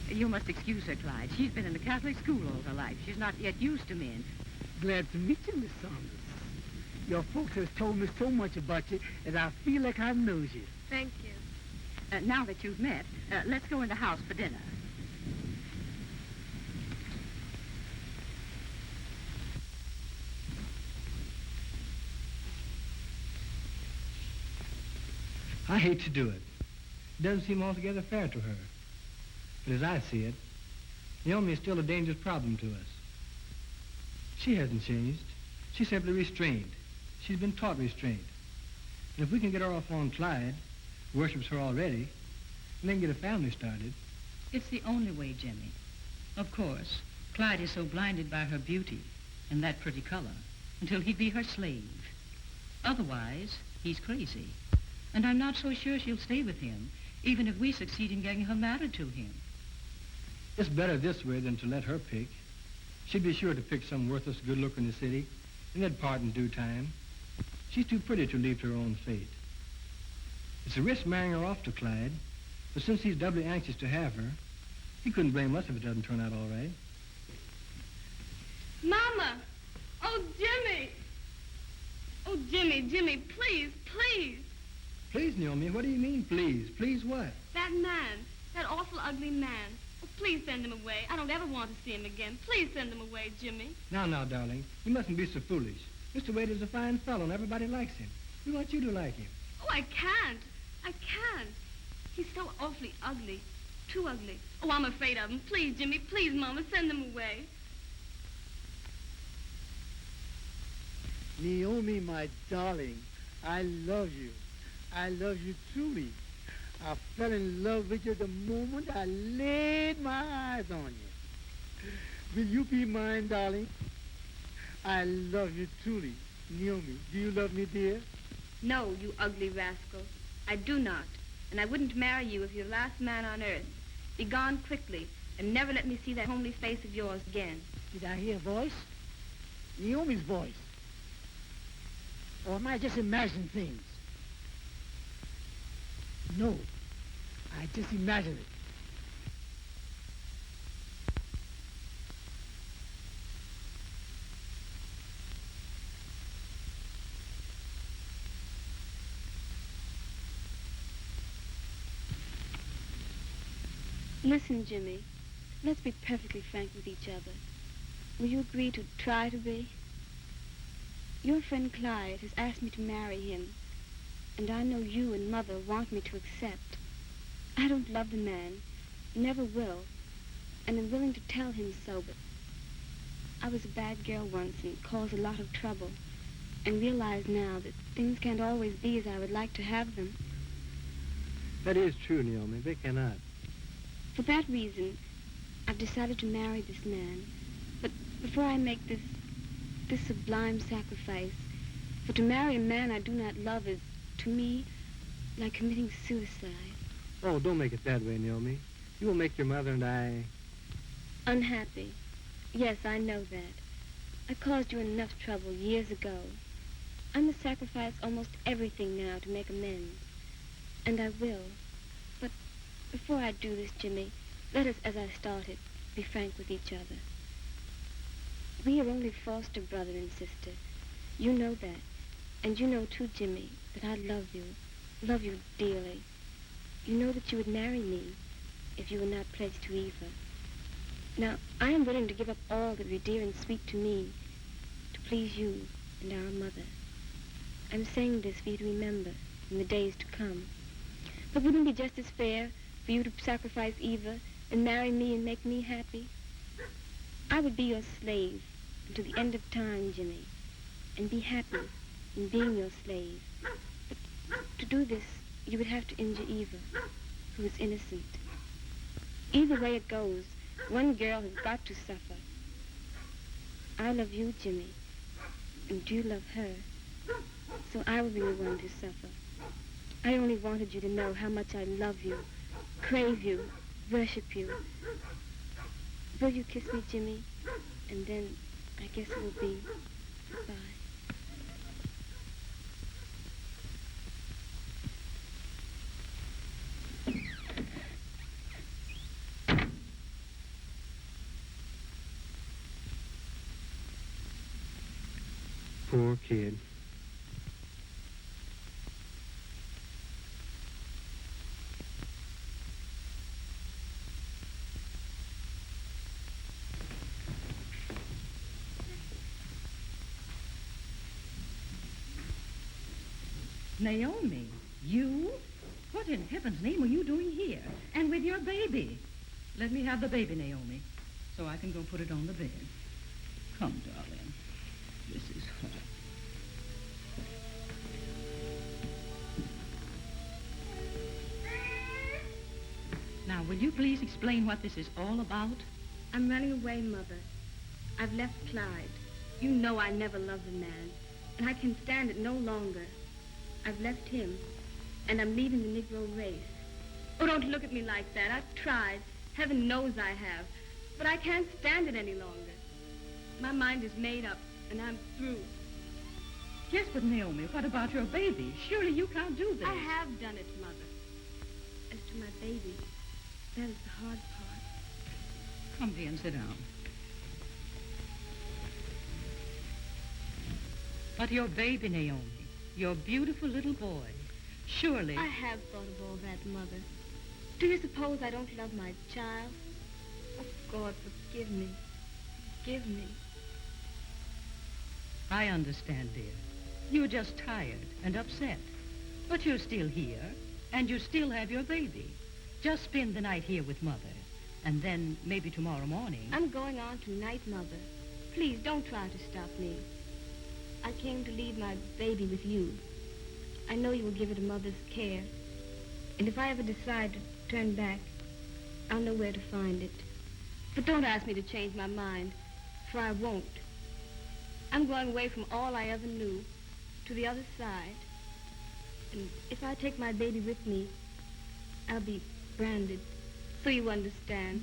Speaker 1: You must excuse her, Clyde. She's been in the Catholic school all her life. She's not yet used to men.
Speaker 14: Glad to meet you, Miss Saunders. Your folks has told me so much about you that I feel like I knows you.
Speaker 2: Thank you.
Speaker 1: Now that you've met, let's go in the house for dinner.
Speaker 8: I hate to do it. It doesn't seem altogether fair to her. But as I see it, Naomi is still a dangerous problem to us. She hasn't changed. She's simply restrained. She's been taught restraint. And if we can get her off on Clyde, who worships her already, and then get a family started...
Speaker 1: It's the only way, Jimmy. Of course, Clyde is so blinded by her beauty and that pretty color until he'd be her slave. Otherwise, he's crazy. And I'm not so sure she'll stay with him, even if we succeed in getting her married to him.
Speaker 8: It's better this way than to let her pick. She'd be sure to pick some worthless good look in the city, and they'd part in due time. She's too pretty to leave to her own fate. It's a risk marrying her off to Clyde, but since he's doubly anxious to have her, he couldn't blame us if it doesn't turn out all right.
Speaker 2: Mama! Oh, Jimmy! Oh, Jimmy, please, please.
Speaker 8: Please, Naomi, what do you mean, please? Please what?
Speaker 2: That man, that awful ugly man. Oh, please send him away. I don't ever want to see him again. Please send him away, Jimmy.
Speaker 8: Now, darling, you mustn't be so foolish. Mr. Wade is a fine fellow, and everybody likes him. We want you to like him.
Speaker 2: Oh, I can't. He's so awfully ugly. Too ugly. Oh, I'm afraid of him. Please, Jimmy, please, Mama, send him away.
Speaker 14: Naomi, my darling, I love you. I love you truly. I fell in love with you the moment I laid my eyes on you. Will you be mine, darling? I love you truly. Naomi, do you love me, dear?
Speaker 2: No, you ugly rascal. I do not.
Speaker 3: and I wouldn't marry you if you're the last man on earth. Be gone quickly, and never let me see that homely face of yours again.
Speaker 14: Did I hear a voice? Naomi's voice. Or am I just imagining things? No, I just imagined it.
Speaker 3: Listen, Jimmy, let's be perfectly frank with each other. Will you agree to try to be? Your friend Clyde has asked me to marry him, and I know you and Mother want me to accept. I don't love the man, never will, and I'm willing to tell him so, but I was a bad girl once and caused a lot of trouble, and realize now that things can't always be as I would like to have them.
Speaker 8: That is true, Naomi. They cannot.
Speaker 3: For that reason, I've decided to marry this man. But before I make this sublime sacrifice, for to marry a man I do not love is, to me, like committing suicide.
Speaker 8: Oh, don't make it that way, Naomi. You will make your mother and I...
Speaker 3: Unhappy. Yes, I know that. I caused you enough trouble years ago. I must sacrifice almost everything now to make amends. And I will. But before I do this, Jimmy, let us, as I started, be frank with each other. We are only foster brother and sister. You know that. And you know, too, Jimmy, that I love you dearly. You know that you would marry me if you were not pledged to Eva. Now, I am willing to give up all that were dear and sweet to me to please you and our mother. I'm saying this for you to remember in the days to come. But wouldn't it be just as fair for you to sacrifice Eva and marry me and make me happy? I would be your slave until the end of time, Jimmy, and be happy in being your slave. But to do this, you would have to injure Eva, who is innocent. Either way it goes, one girl has got to suffer. I love you, Jimmy, and you love her, so I will be the one to suffer. I only wanted you to know how much I love you, crave you, worship you. Will you kiss me, Jimmy? And then I guess it will be goodbye.
Speaker 8: Poor kid.
Speaker 1: Naomi, you? What in heaven's name are you doing here? And with your baby? Let me have the baby, Naomi, so I can go put it on the bed. Come, darling. This is her. Now, will you please explain what this is all about?
Speaker 3: I'm running away, Mother. I've left Clyde. You know I never loved the man, and I can stand it no longer. I've left him, and I'm leaving the Negro race. Oh, don't look at me like that. I've tried. Heaven knows I have. But I can't stand it any longer. My mind is made up, and I'm through.
Speaker 1: Yes, but Naomi, what about your baby? Surely you can't do this.
Speaker 3: I have done it, Mother. As to my baby, that is the hard part.
Speaker 1: Come, dear, and sit down. But your baby, Naomi, your beautiful little boy, surely...
Speaker 3: I have thought of all that, Mother. Do you suppose I don't love my child? Oh, God, forgive me. Forgive me.
Speaker 1: I understand, dear. You're just tired and upset. But you're still here, and you still have your baby. Just spend the night here with Mother, and then maybe tomorrow morning...
Speaker 3: I'm going on tonight, Mother. Please, don't try to stop me. I came to leave my baby with you. I know you will give it a mother's care. And if I ever decide to turn back, I'll know where to find it. But don't ask me to change my mind, for I won't. I'm going away from all I ever knew, to the other side. And if I take my baby with me,
Speaker 15: I'll be branded, so you understand.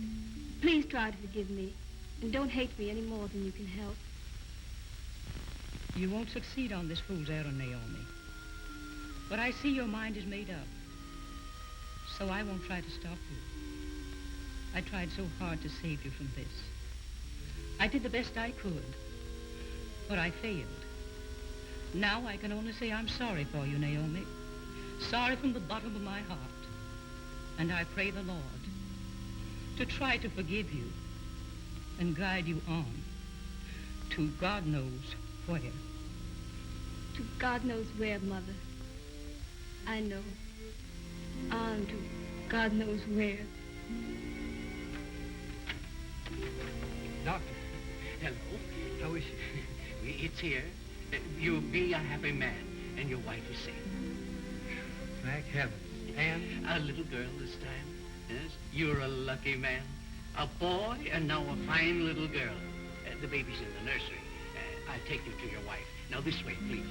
Speaker 15: Please try to forgive me, and don't hate me any more than you can help.
Speaker 1: You won't succeed on this fool's errand, Naomi. But I see your mind is made up. So I won't try to stop you. I tried so hard to save you from this. I did the best I could, but I failed. Now I can only say I'm sorry for you, Naomi. Sorry from the bottom of my heart. And I pray the Lord to try to forgive you and guide you on to God knows where.
Speaker 15: To God knows where, Mother. I know. On to God knows where.
Speaker 8: Doctor.
Speaker 16: Hello. How is you? It's here. You'll be a happy man, and your wife is safe.
Speaker 8: Thank heaven. And?
Speaker 16: A little girl this time. Yes, you're a lucky man. A boy, and now a fine little girl. The baby's in the nursery. I'll take you to your wife. Now, this way, please.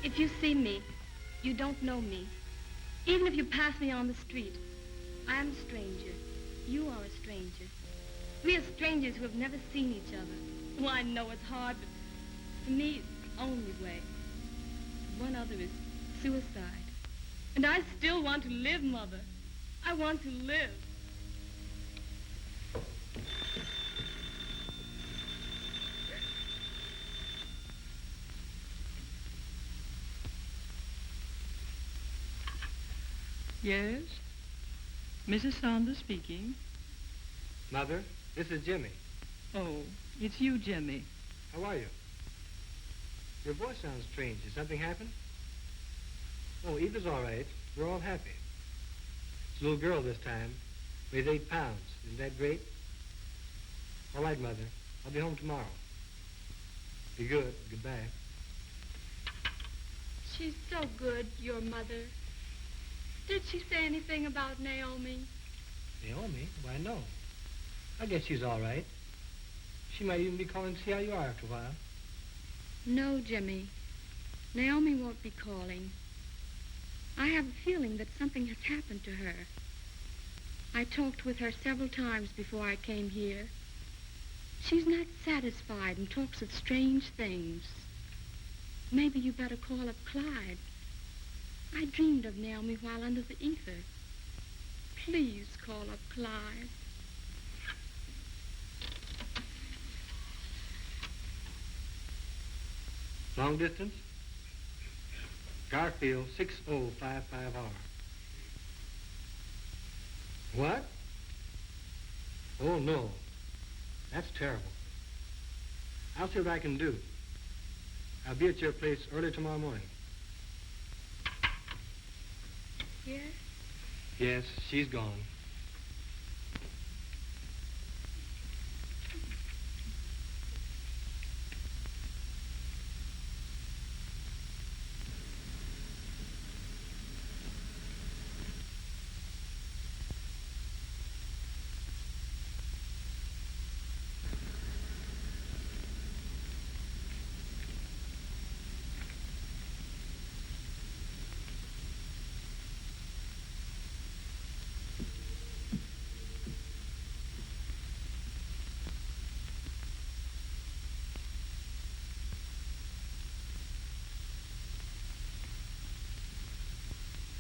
Speaker 15: If you see me, you don't know me. Even if you pass me on the street, I am a stranger. You are a stranger. We are strangers who have never seen each other. Well, I know it's hard, but for me, it's the only way. One other is suicide. And I still want to live, Mother. I want to live.
Speaker 1: Yes? Mrs. Saunders speaking.
Speaker 8: Mother, this is Jimmy.
Speaker 1: Oh, it's you, Jimmy.
Speaker 8: How are you? Your voice sounds strange. Did something happen? Oh, Eva's all right. We're all happy. It's a little girl this time. Weighs 8 pounds. Isn't that great? All right, Mother. I'll be home tomorrow. Be good. Goodbye.
Speaker 3: She's so good, your mother. Did she say anything about Naomi?
Speaker 8: Naomi? Why, no. I guess she's all right. She might even be calling to see how you are after a while.
Speaker 3: No, Jimmy. Naomi won't be calling. I have a feeling that something has happened to her. I talked with her several times before I came here. She's not satisfied and talks of strange things. Maybe you better call up Clyde. I dreamed of Naomi while under the ether. Please call up Clyde.
Speaker 8: Long distance? Garfield 6055R. What? Oh, no. That's terrible. I'll see what I can do. I'll be at your place early tomorrow morning.
Speaker 3: Yes?
Speaker 8: Yes, she's gone.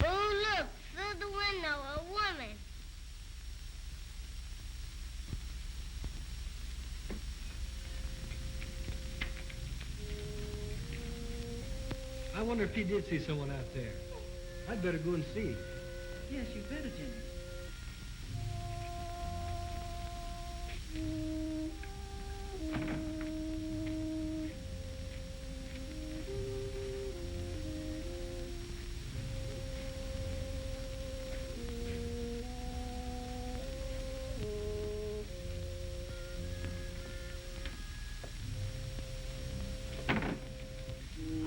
Speaker 2: Oh, look, through the window, a woman.
Speaker 8: I wonder if he did see someone out there. I'd better go and see.
Speaker 1: Yes, you better, Jimmy.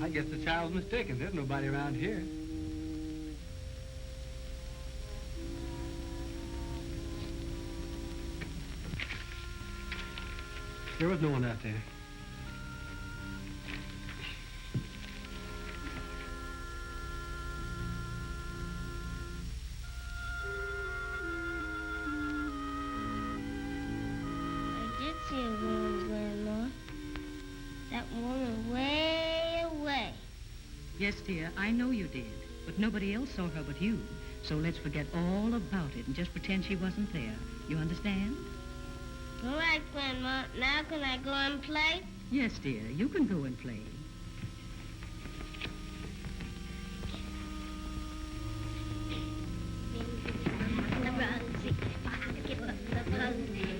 Speaker 8: I guess the child's mistaken. There's nobody around here. There was no one out there.
Speaker 1: Yes, dear, I know you did. But nobody else saw her but you. So let's forget all about it and just pretend she wasn't there. You understand?
Speaker 2: All right, Grandma. Now can I go and play?
Speaker 1: Yes, dear, you can go and play.
Speaker 2: The rosy, give up the posy.